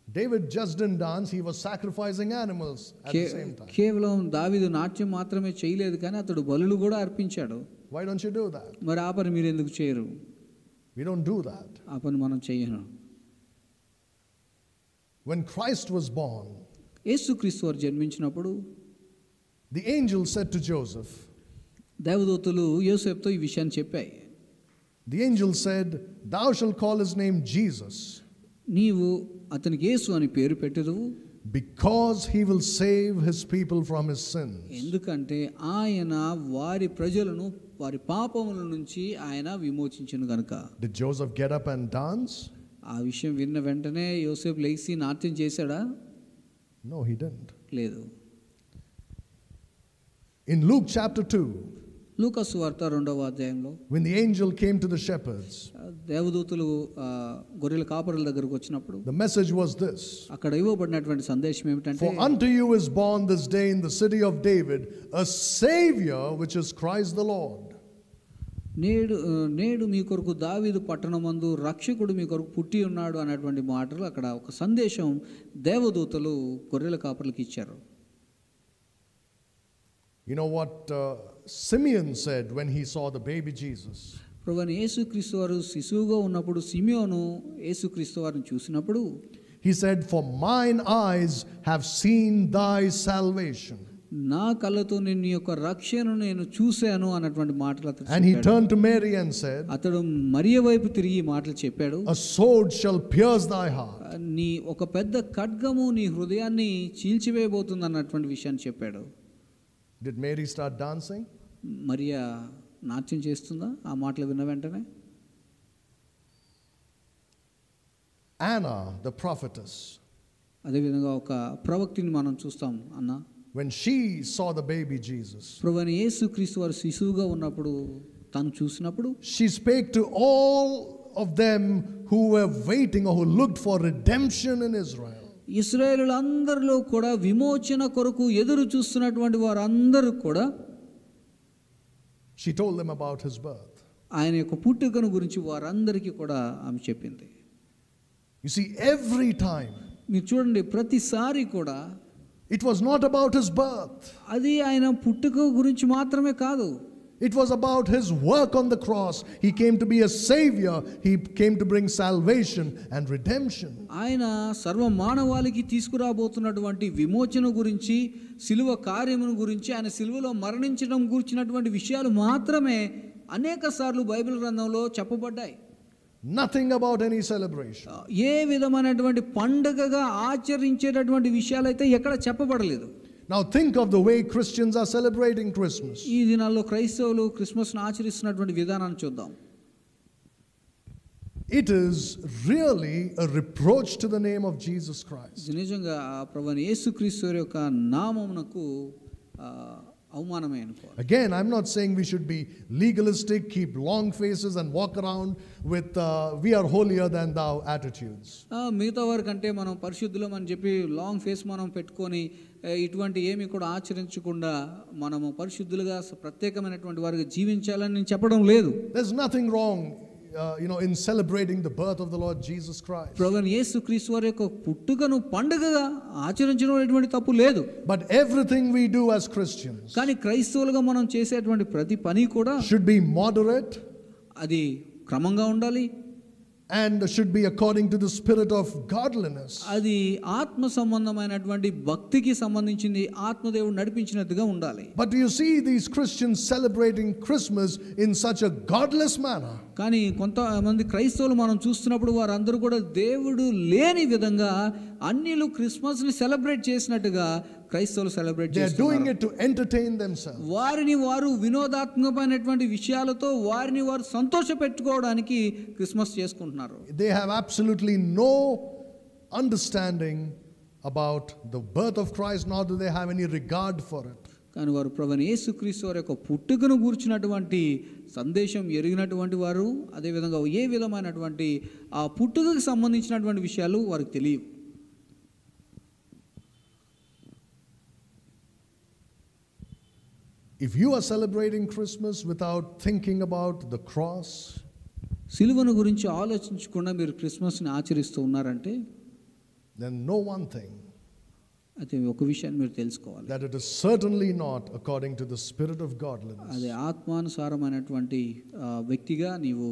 David just didn't dance, he was sacrificing animals at the same time. కేవలం దావీదు నాట్యం మాత్రమే చేయలేదు కానీ అతడు బలులు కూడా అర్పించాడు. Why don't you do that? మరి ఆ పని మీరు ఎందుకు చేయరు? We don't do that. ఆ పని మనం చేయను. When Christ was born, యేసుక్రీస్తు వారు జన్మించినప్పుడు the angel said to Joseph, దేవదూతలు యోసేపుతో ఈ విషయాన్ని చెప్పాయి. The angel said, thou shalt call his name Jesus, నీవు అతనికి యేసు అని పేరు పెట్టెదవు, because he will save his people from his sins. ఎందుకంటే ఆయన వారి ప్రజలను వారి పాపముల నుంచి ఆయన విమోచించును గనుక. Did Joseph get up and dance? ఆ విషయం విన్న వెంటనే యోసేపు లేచి నాట్యం చేశాడా? No, he didn't. లేదు. In Luke chapter 2, లూకా సువార్త 2వ అధ్యాయంలో when the angel came to the shepherds, దేవదూతలు గొర్రెల కాపరుల దగ్గరకు వచ్చినప్పుడు the message was this: అక్కడ ఇవ్వబడినటువంటి సందేశం ఏమిటంటే, for unto you is born this day in the city of David a Savior, which is Christ the Lord. నేడు మీ కొరకు దావీదు పట్టణమందు రక్షకుడు మీ కొరకు పుట్టి ఉన్నాడు అనేటువంటి మాటలు అక్కడ ఒక సందేశం దేవదూతలు గొర్రెల కాపరులకు ఇచ్చారు. You know what Simeon said when he saw the baby Jesus? ప్రభువైన యేసుక్రీస్తు వారు శిశువుగా ఉన్నప్పుడు సిమియోను యేసుక్రీస్తు వారిని చూసినప్పుడు, he said, for mine eyes have seen thy salvation. నా కళ్ళతో నేను నీ యొక్క రక్షణను నేను చూశాను అన్నటువంటి మాటలు అతడు and he turned to Mary and said, అతడు మరియ వైపు తిరిగి మాటలు చెప్పాడు, a sword shall pierce thy heart. నీ ఒక పెద్ద ఖడ్గము నీ హృదయాన్ని చీల్చివేయబోతుంది అన్నటువంటి విషయాన్ని చెప్పాడు. Did Mary start dancing? Mariya నాట్యం చేస్తుందా ఆ మాటలు విన్న వెంటనే? Anna, the prophetess, అదేవిధంగా ఒక ప్రవక్తిని మనం చూస్తాం అన్న. when she saw the baby Jesus, ప్రభువైన యేసుక్రీస్తు వారు శిశువుగా ఉన్నప్పుడు తను చూసినప్పుడు, she spake to all of them who were waiting or who looked for redemption in Israel. ఇశ్రాయేలులందరిలో కూడా విమోచన కొరకు ఎదురు చూస్తున్నటువంటి వారందరూ కూడా she told them about his birth. ఆయన యొక్క పుట్టుకను గురించి వారందరికీ కూడా ఆమె చెప్పింది. You see, every time మీరు చూడండి, ప్రతిసారి కూడా it was not about his birth. అది ఆయన పుట్టుక గురించి మాత్రమే కాదు. It was about his work on the cross. He came to be a savior. He came to bring salvation and redemption. ఆయన సర్వ మానవాళికి తీసుకురాబోతున్నటువంటి విమోచన గురించి, సిలువ కార్యమును గురించి, ఆయన సిలువలో మరణించడం గురించినటువంటి విషయాలు మాత్రమే అనేక సార్లు బైబిల్ గ్రంథంలో చెప్పబడ్డాయి. Nothing about any celebration. ఏ విధమైనటువంటి పండుగగా ఆచరించేటటువంటి విషయాలు అయితే ఎక్కడ చెప్పబడలేదు. Now think of the way Christians are celebrating Christmas. ఈ దినాల్లో క్రైస్తవులు క్రిస్మస్ను ఆచరిస్తున్నటువంటి విధానాన్ని చూద్దాం. It is really a reproach to the name of Jesus Christ. నిజంగా ప్రభువైన యేసుక్రీస్తు యొక్క నామమునకు అవమానమే అనుకో. Again, I'm not saying we should be legalistic, keep long faces and walk around with we are holier than thou attitudes. మిగతా వారికంటే మనం పరిశుద్ధులం అని చెప్పి లాంగ్ ఫేస్ మనం పెట్టుకొని ఇటువంటి ఏమి కూడా ఆచరించకుండా మనము పరిశుద్ధులుగా ప్రత్యేకమైనటువంటి వారిగా జీవించాలని నేను చెప్పడం లేదు. There's nothing wrong in celebrating the birth of the Lord Jesus Christ. ప్రభువైన యేసుక్రీస్తు వారి యొక్క పుట్టుకను పండుగగా ఆచరించడం అనేటువంటి తప్పు లేదు. But everything we do as Christians, కానీ క్రైస్తవులుగా మనం చేసేటువంటి ప్రతి పని కూడా should be moderate, అది క్రమంగా ఉండాలి, and should be according to the spirit of godliness. అది ఆత్మ సంబంధమైనటువంటి భక్తికి సంబంధించింది, ఆత్మదేవుడు నడిపించినట్టుగా ఉండాలి. But you see these Christians celebrating Christmas in such a godless manner. కానీ కొంతమంది క్రైస్తవులు మనం చూస్తున్నప్పుడు వారందరూ కూడా దేవుడు లేని విధంగా అన్యులు క్రిస్మస్ ని సెలబ్రేట్ చేసినట్టుగా క్రైస్తవులు సెలబ్రేట్ చేస్తున్నారు. They are doing it to entertain themselves. వారిని వారు వినోదాత్మకమైనటువంటి విషయాలతో వారిని వారు సంతోషపెట్టుకోవడానికి క్రిస్మస్ చేసుకుంటున్నారు. They have absolutely no understanding about the birth of Christ, nor do they have any regard for it. కానీ వారు ప్రభువైన యేసుక్రీస్తు వారి యొక్క పుట్టుకను గూర్చినటువంటి సందేశం ఎరిగినటువంటి వారు, అదేవిధంగా ఏ విధమైనటువంటి ఆ పుట్టుకకు సంబంధించినటువంటి విషయాలు వారికి తెలియవు. If you are celebrating Christmas without thinking about the cross, సిలువను గురించి ఆలోచించకుండా మీరు క్రిస్మస్ని ఆచరిస్తూ ఉన్నారంటే, then know one thing, అయితే ఒక విషయాన్ని మీరు తెలుసుకోవాలి, that it is certainly not according to the spirit of godliness. అది ఆత్మానుసారమైనటువంటి వ్యక్తిగా నీవు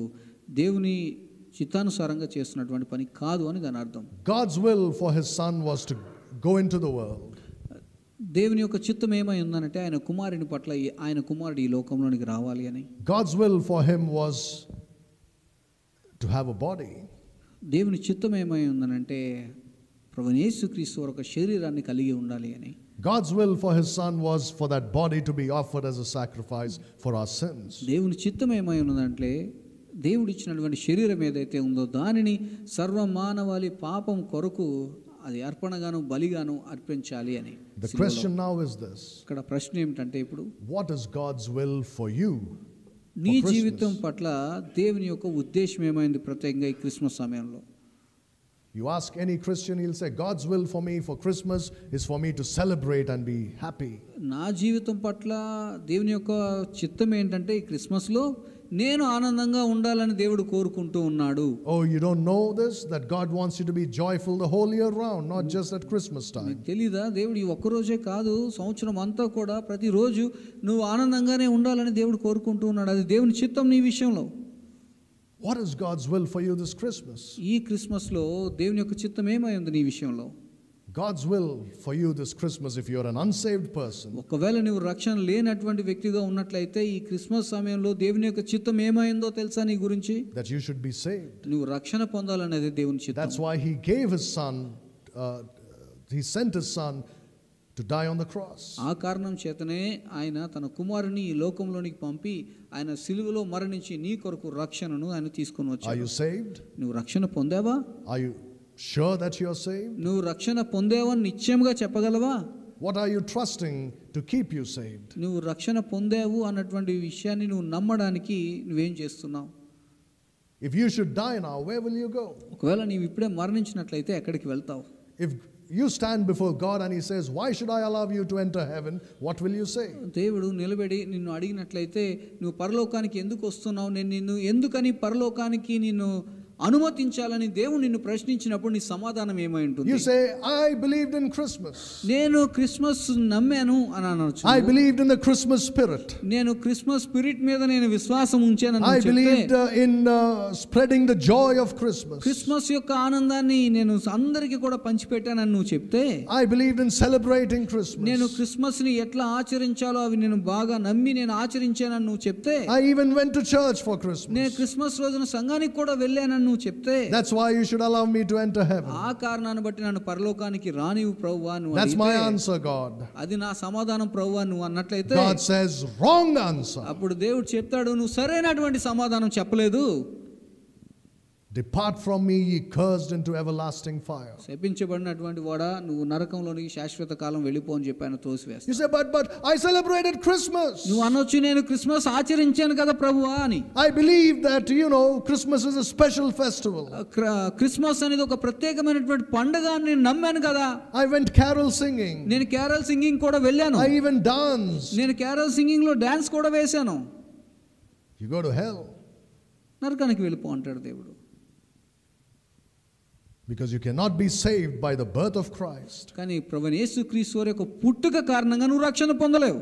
దేవుని చిత్తానుసారంగా చేస్తున్నటువంటి పని కాదు అని దాని అర్థం. God's will for his son was to go into the world. దేవుని యొక్క చిత్తం ఏమై ఉందనంటే ఆయన కుమారుని పట్ల ఆయన కుమారుడు ఈ లోకంలోనికి రావాలి అని. God's will for him was to have a body. దేవుని చిత్తం ఏమై ఉందనంటే ప్రభువైన యేసుక్రీస్తు వారు ఒక శరీరాన్ని కలిగి ఉండాలి అని. God's will for his son was for that body to be offered as a sacrifice for our sins. దేవుని చిత్తం ఏమై ఉన్నదంటే దేవుడు ఇచ్చినటువంటి శరీరం ఏదైతే ఉందో దానిని సర్వ మానవాళి పాపం కొరకు అది అర్పణగాను బలిగాను అర్పించాలి అని. The question now is this. ఇక్కడ ప్రశ్న ఏమిటంటే ఇప్పుడు what is God's will for you? నీ జీవితం పట్ల దేవుని యొక్క ఉద్దేశం ఏమైంది ప్రత్యేకంగా ఈ క్రిస్మస్ సమయంలో? You ask any Christian, he'll say God's will for me for Christmas is for me to celebrate and be happy. నా జీవితం పట్ల దేవుని యొక్క చిత్తం ఏంటంటే ఈ క్రిస్మస్లో నేను ఆనందంగా ఉండాలని దేవుడు కోరుకుంటూ ఉన్నాడు. Oh, you don't know this, that God wants you to be joyful the whole year round, not just at Christmas time. మీకు తెలీదా దేవుడు ఈ ఒక్క రోజే కాదు సంవత్సరం అంతా కూడా ప్రతిరోజు నువ్వు ఆనందంగానే ఉండాలని దేవుడు కోరుకుంటూ ఉన్నాడు. అది దేవుని చిత్తం నీ విషయంలో. What is God's will for you this Christmas? ఈ క్రిస్మస్లో దేవుని యొక్క చిత్తం ఏమై ఉంది నీ విషయంలో? God's will for you this Christmas, if you're an unsaved person, ఒకవేళ నువ్వు రక్షణ లేనటువంటి వ్యక్తిగా ఉన్నట్లయితే ఈ క్రిస్మస్ సమయంలో దేవుని యొక్క చిత్తం ఏమైందో తెలుసా నీ గురించి? that you should be saved. నువ్వు రక్షణ పొందాలనేది దేవుని చిత్తం. That's why he gave his son, he sent his son to die on the cross. ఆ కారణం చేతనే ఆయన తన కుమారుని ఈ లోకంలోనికి పంపి ఆయన సిలువలో మరణించి నీ కొరకు రక్షణను ఆయన తీసుకొని వచ్చాడు. Are you saved? నువ్వు రక్షణ పొందావా? Are you sure that you are saved? నువ్వు రక్షణ పొందావని నిశ్చయంగా చెప్పగలవా? What are you trusting to keep you saved? నువ్వు రక్షణ పొందావు అన్నటువంటి విషయాన్ని నువ్వు నమ్మడానికి నువ్వేం చేస్తున్నావు? If you should die now, where will you go? ఒకవేళ నీవు ఇప్పుడే మరణించినట్లయితే ఎక్కడికి వెళ్తావు? If you stand before God and he says, why should I allow you to enter heaven? What will you say? దేవుడు నిలబడి నిన్ను అడిగినట్లయితే నువ్వు పరలోకానికి ఎందుకు వస్తున్నావు, నేను నిన్ను ఎందుకని పరలోకానికి నిన్ను అనుమతించాలని దేవుడు నిన్ను ప్రశ్నించినప్పుడు నీ సమాధానం ఏమై ఉంటుంది? You say, I believed in Christmas. నేను క్రిస్మస్ నమ్మాను అని అనొచ్చు. I believed in the Christmas spirit. నేను క్రిస్మస్ స్పిరిట్ మీద నేను విశ్వాసం ఉంచానని I చెప్తే, believed in spreading the joy of Christmas. Christmas యొక్క ఆనందాన్ని నేను అందరికీ కూడా పంచిపెట్టానని నువ్వు చెప్తే, I believed in celebrating Christmas. నేను క్రిస్మస్ ని ఎట్లా ఆచరించాలో అవి నేను బాగా నమ్మి నేను ఆచరించానని నువ్వు చెప్తే, I even went to church for Christmas. నేను క్రిస్మస్ రోజున సంఘానికి కూడా వెళ్ళానని నువ్వు చెప్తే, That's why you should allow me to enter heaven. ఆ కారణాన్ని బట్టి నన్ను పరలోకానికి రానివు ప్రభువా నువ్వు That's my అడిగితే, answer, God. అది నా సమాధానం ప్రభువా నువ్వు అన్నట్లయితే, God says, wrong answer. అప్పుడు దేవుడు చెప్తాడు నువ్వు సరైనటువంటి సమాధానం చెప్పలేదు. Depart from me, ye cursed, into everlasting fire. శపించబడినటువంటి వాడా నువ్వు నరకంలోనికి శాశ్వత కాలం వెళ్ళిపో అని చెప్పి ఆయన తోసివేస్తాడు. You say, but I celebrated Christmas. నువ్వు అనొచ్చు నేను క్రిస్మస్ ఆచరించాను కదా ప్రభువా అని. I believe that, Christmas is a special festival. Christmas అనేది ఒక ప్రత్యేకమైనటువంటి పండుగ అని నేను నమ్మాను కదా. I went carol singing. నేను క్యారల్ సింగింగ్ కూడా వెళ్ళాను. I even danced. నేను క్యారల్ సింగింగ్ లో డాన్స్ కూడా వేశాను. You go to hell. నరకానికి వెళ్ళిపో అంటాడు దేవుడు. Because you cannot be saved by the birth of Christ. కానీ ప్రభువైన యేసుక్రీస్తు వారి యొక్క పుట్టుక కారణంగా నువ్వు రక్షణ పొందలేవు.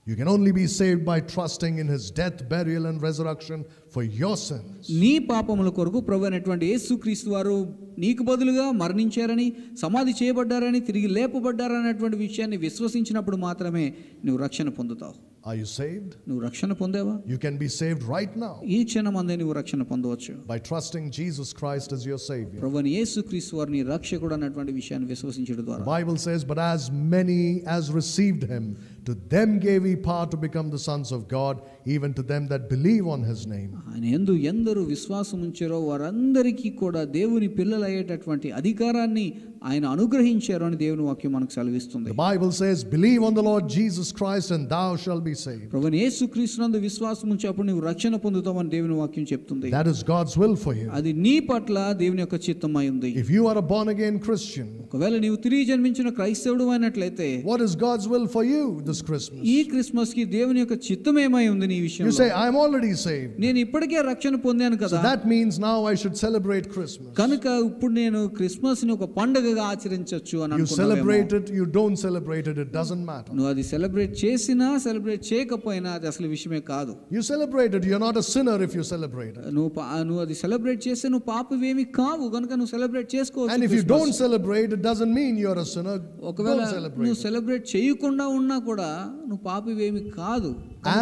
You can only be saved by trusting in his death, burial and resurrection for your sins. నీ పాపముల కొరకు ప్రభువు అయినటువంటి యేసుక్రీస్తు వారు నీకు బదులుగా మరణించారని, సమాధి చేయబడ్డారని, తిరిగి లేపబడ్డారనేటువంటి విషయాన్ని విశ్వసించినప్పుడు మాత్రమే నువ్వు రక్షణ పొందుతావు. Are you saved? నువ్వు రక్షణ పొందావా? You can be saved right now ఈ క్షణమందే నువ్వు రక్షణ పొందవచ్చు. by trusting Jesus Christ as your Savior. ప్రభువైన యేసుక్రీస్తు వారిని రక్షకుడు అన్నటువంటి విషయాన్ని విశ్వసించడం ద్వారా. The Bible says, but as many as received him, to them gave he power to become the sons of God, even to them that believe on his name. ఆయన యందు ఎందరూ విశ్వాసం ఉంచారో వారందరికీ కూడా దేవుని పిల్లలయ్యేటటువంటి అధికారాన్ని ఆయన అనుగ్రహించారు అని దేవుని వాక్యం మనకు సెలవిస్తుంది. The Bible says, believe on the Lord Jesus Christ and thou shalt be saved. ప్రభువైన యేసుక్రీస్తునందు విశ్వాసం ఉంచి అప్పుడు నీవు రక్షణ పొందుతావని దేవుని వాక్యం చెప్తుంది. That is God's will for you. అది నీ పట్ల దేవుని యొక్క చిత్తమై ఉంది. If you are a born again Christian, ఒకవేళ నీవు తిరిగి జన్మించిన క్రైస్తవుడు అయినట్లయితే what is God's will for you this Christmas? ఈ క్రిస్మస్ కి దేవుని యొక్క చిత్తం ఏమై ఉంది నీ You విషయంలో? say, I am already saved. నేను ఇప్పటికే రక్షణ పొందాను So కదా, that means now I should celebrate Christmas. కనుక ఇప్పుడు నేను క్రిస్మస్ ని ఒక పండుగగా ఆచరించవచ్చు అని You అనుకున్నావేమో. celebrate it, you don't celebrate it, it doesn't matter. నువ్వు అది సెలబ్రేట్ చేసినా సెలబ్రేట్ చేయకపోయినా అది అసలు విషయమే కాదు. You celebrate it, you're not a sinner if you celebrate it. నువ్వు అది సెలబ్రేట్ చేస్తే నువ్వు పాపవేమి కావు, కనుక నువ్వు సెలబ్రేట్ చేసుకోవచ్చు. And if you don't celebrate, it doesn't mean you're a sinner. ఒకవేళ Don't celebrate నువ్వు it. సెలబ్రేట్ చేయకుండా ఉన్నా కూడా నువ్వు పాపవేమి కాదు.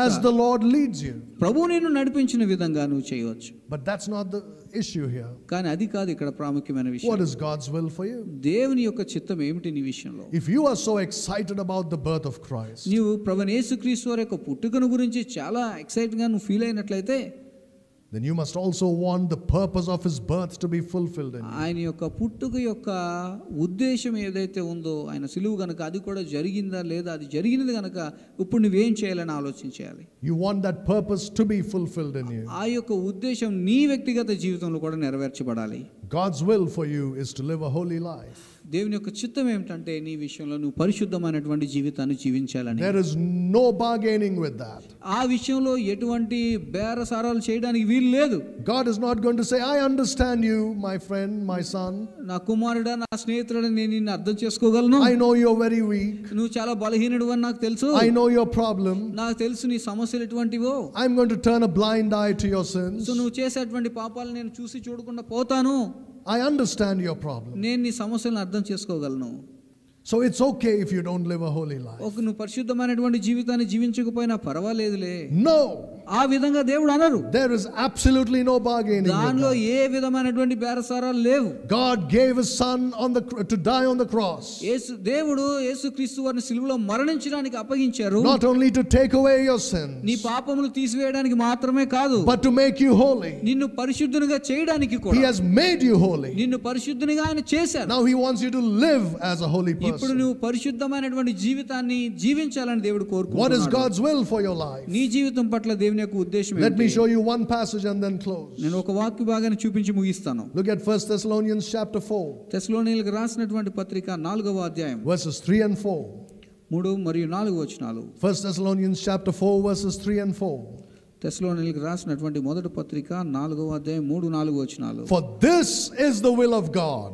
As the Lord leads you. ప్రభువు నిన్ను నడిపించిన విధంగా నువ్వు చేయవచ్చు. But that's not the issue here. కానీ అది కాదు ఇక్కడ ప్రాముఖ్యమైన విషయం. What is God's will for you? దేవుని యొక్క చిత్తం ఏమిటి నీ విషయంలో? If you are so excited about the birth of Christ, నీవు ప్రభువైన యేసుక్రీస్తు వారి యొక్క పుట్టుకను గురించి చాలా ఎక్సైట్ గా నువ్వు ఫీల్ అయినట్లయితే, then you must also want the purpose of his birth to be fulfilled in you. ఆయన యొక్క పుట్టుక యొక్క ఉద్దేశం ఏదైతే ఉందో, ఆయన సిలువ గనక అది కూడా జరిగిందా లేదా, అది జరిగినది గనక ఇప్పుడు నువ్వేం చేయాలని ఆలోచించాలి. You want that purpose to be fulfilled in you. ఆ యొక్క ఉద్దేశం నీ వ్యక్తిగత జీవితంలో కూడా నెరవేర్చబడాలి. God's will for you is to live a holy life. దేవుని యొక్క చిత్తం ఏమిటంటే నీ విషయంలో నువ్వు పరిశుద్ధమైనటువంటి జీవితాన్ని జీవించాలని. There is no bargaining with that. ఆ విషయంలో ఎటువంటి బేరసారాలు చేయడానికి వీలు లేదు. God is not going to say, I understand you, my friend, my son. నా కుమారుడా, నా స్నేహితుడా, నేను నిన్ను అర్థం చేసుకోగలను. I know you're very weak. నువ్వు చాలా బలహీనుడు అని నాకు తెలుసు. I know your problem. నాకు తెలుసు నీ సమస్యలు ఎటువంటివో. I'm going to turn a blind eye to your sins. So నువ్వు చేసేటువంటి పాపాలు నేను చూసి చూడకుండా పోతాను. I understand your problem. నేను నీ సమస్యలను అర్థం చేసుకోగలను. So it's okay if you don't live a holy life. నువ్వు పరిశుద్ధమైనటువంటి జీవితాన్ని జీవించకపోయినా పర్వాలేదులే. No. ఆ విధంగా దేవుడు అనరు. There is absolutely no bargaining. దానిలో ఏ విధమైనటువంటి బేరసారాలు లేవు. God gave his son to die on the cross. దేవుడు యేసుక్రీస్తు వారిని సిలువలో మరణించడానికి అప్పగించారు. Not only to take away your sins, నీ పాపములు తీసివేయడానికి మాత్రమే కాదు, but to make you holy. నిన్ను పరిశుద్ధునిగా చేయడానికి కూడా. He has made you holy. నిన్ను పరిశుద్ధునిగా ఆయన చేశారు. Now he wants you to live as a holy person. ఇప్పుడు నువ్వు పరిశుద్ధమైనటువంటి జీవితాన్ని జీవించాలని దేవుడు కోరుకుంటున్నాడు. What is God's will for your life? నీ జీవితం పట్ల దేవుని యొక్క ఉద్దేశం ఏంటి? Let me show you one passage and then close. నేను ఒక వాక్య భాగాన్ని చూపించి ముగిస్తాను. Look at 1 Thessalonians chapter 4. తెస్సలోనీయులకు రాసినటువంటి పత్రిక 4వ అధ్యాయం verses 3 and 4. 3 మరియు 4 వచనాలు. 1 Thessalonians chapter 4 verses 3 and 4. తెస్సలోనీయులకు రాసినటువంటి మొదటి పత్రిక 4వ అధ్యాయం 3-4 వచనాలు. For this is the will of God,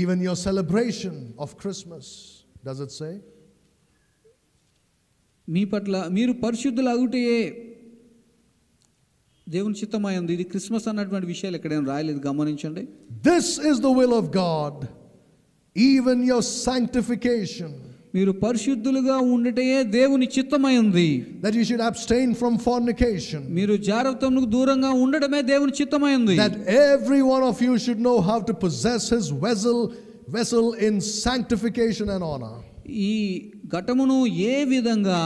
even your celebration of Christmas. Does it say? మీ పట్ల మీరు పరిశుద్ధులు అగుటయే దేవుని చిత్తమై ఉంది. ఇది క్రిస్మస్ అన్నటువంటి విషయాలు ఎక్కడైనా రాయలేదు, గమనించండి. This is the will of God, even your sanctification. మీరు పరిశుద్ధులుగా ఉండటయే దేవుని చిత్తమై ఉంది. That you should abstain from fornication. మీరు జారత్వమునకు దూరంగా ఉండడమే దేవుని చిత్తమై ఉంది. That every one of you should know how to possess his vessel in sanctification and honor. ఈ ఘటమును ఏ విధంగా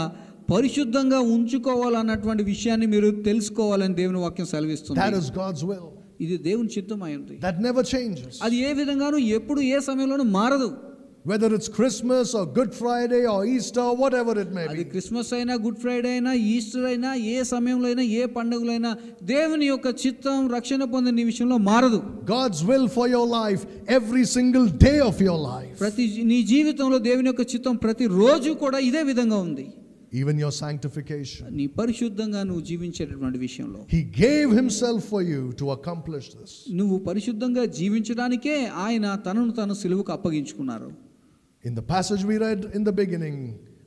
పరిశుద్ధంగా ఉంచుకోవాలన్నటువంటి విషయాన్ని మీరు తెలుసుకోవాలని దేవుని వాక్యం సెలవిస్తుంది. That is God's will. ఇది దేవుని చిత్తమై ఉంది. That never changes. అది ఏ విధంగానూ ఎప్పుడు ఏ సమయంలోనూ మారదు. Whether it's Christmas or Good Friday or Easter or whatever it may అది be. క్రిస్మస్ అయినా, గుడ్ ఫ్రైడే అయినా, ఈస్టర్ అయినా, ఏ సమయంలో అయినా, ఏ పండుగలైనా దేవుని యొక్క చిత్తం రక్షణ పొందిన విషయంలో మారదు. God's will for your life every single day of your life. ప్రతి నీ జీవితంలో దేవుని యొక్క చిత్తం ప్రతి రోజు కూడా ఇదే విధంగా ఉంది. Even your sanctification. నీ పరిశుద్ధంగా నువ్వు జీవించేటటువంటి విషయంలో He gave himself for you to accomplish this. నువ్వు పరిశుద్ధంగా జీవించడానికే ఆయన తనను తాను సిలువకు అప్పగించుకున్నారు. In the passage we read in the beginning,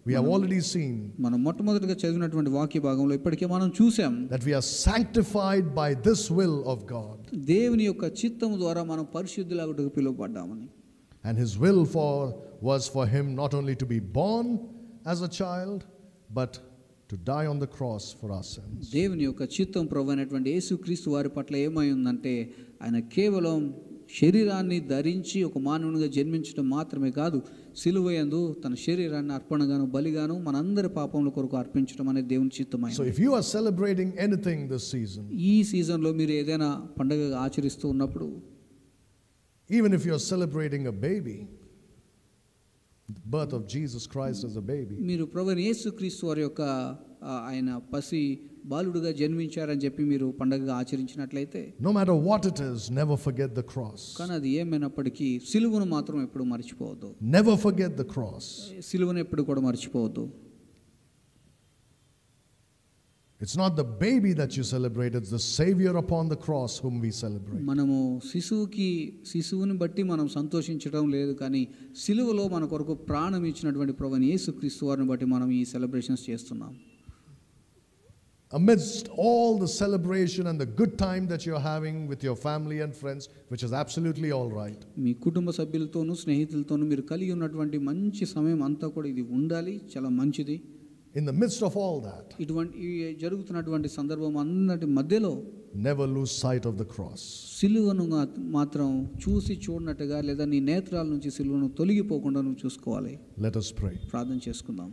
We have already seen మనం మొట్టమొదటిగా చదివినటువంటి వాక్య భాగంలో ఇప్పటికే మనం చూసాం that we are sanctified by this will of God. దేవుని యొక్క చిత్తము ద్వారా మనం పరిశుద్ధులగుటకు పిలువబడ్డామని. And his will was for him not only to be born as a child but to die on the cross for our sins. దేవుని యొక్క చిత్తం ప్రభువైనటువంటి యేసుక్రీస్తు వారి పట్ల ఏమై ఉందంటే ఆయన కేవలం శరీరాన్ని ధరించి ఒక మానవునిగా జన్మించడం మాత్రమే కాదు, సిలువయందు తన శరీరాన్ని అర్పణగాను బలిగాను మనందరి పాపముల కొరకు అర్పించడం అనేది దేవుని చిత్తమైనది. So if you are celebrating anything this season, ఈ సీజన్లో మీరు ఏదైనా పండుగ ఆచరిస్తూ ఉన్నప్పుడు, even if you are celebrating a baby, the birth of Jesus Christ as a baby, మీరు ప్రభువైన యేసుక్రీస్తు వారి యొక్క ఆయన పసి బాలుడుగా జన్మించారని చెప్పి మీరు పండుగగా ఆచరించినట్లయితే, no matter what it is, never forget the cross. కానీ అది ఏమైనప్పటికీ సిలువను మాత్రం ఎప్పుడు మర్చిపోవద్దు. Never forget the cross. సిలువను ఎప్పుడు కూడా మర్చిపోవద్దు. It's not the baby that you celebrate, it's the Savior upon the cross whom we celebrate. మనము శిశువుని బట్టి మనం సంతోషించడం లేదు, కానీ సిలువలో మన కొరకు ప్రాణం ఇచ్చినటువంటి ప్రభువైన యేసుక్రీస్తు వారిని బట్టి మనం ఈ సెలబ్రేషన్స్ చేస్తున్నాం. Amidst all the celebration and the good time that you're having with your family and friends, which is absolutely all right, మీ కుటుంబ సభ్యులతోనూ స్నేహితులతోనూ మీరు కలిగి ఉన్నటువంటి మంచి సమయం అంతా కూడా ఇది ఉండాలి, చాలా మంచిది. in the midst of all that, ఇటువంటి జరుగుతున్నటువంటి సందర్భం అందరి మధ్యలో never lose sight of the cross. సిలువను మాత్రం చూసి చూడనట్టుగా లేదా నీ నేత్రాల నుంచి సిలువను తొలగిపోకుండా నువ్వు చూసుకోవాలి. Let us pray. ప్రార్థన చేసుకుందాం.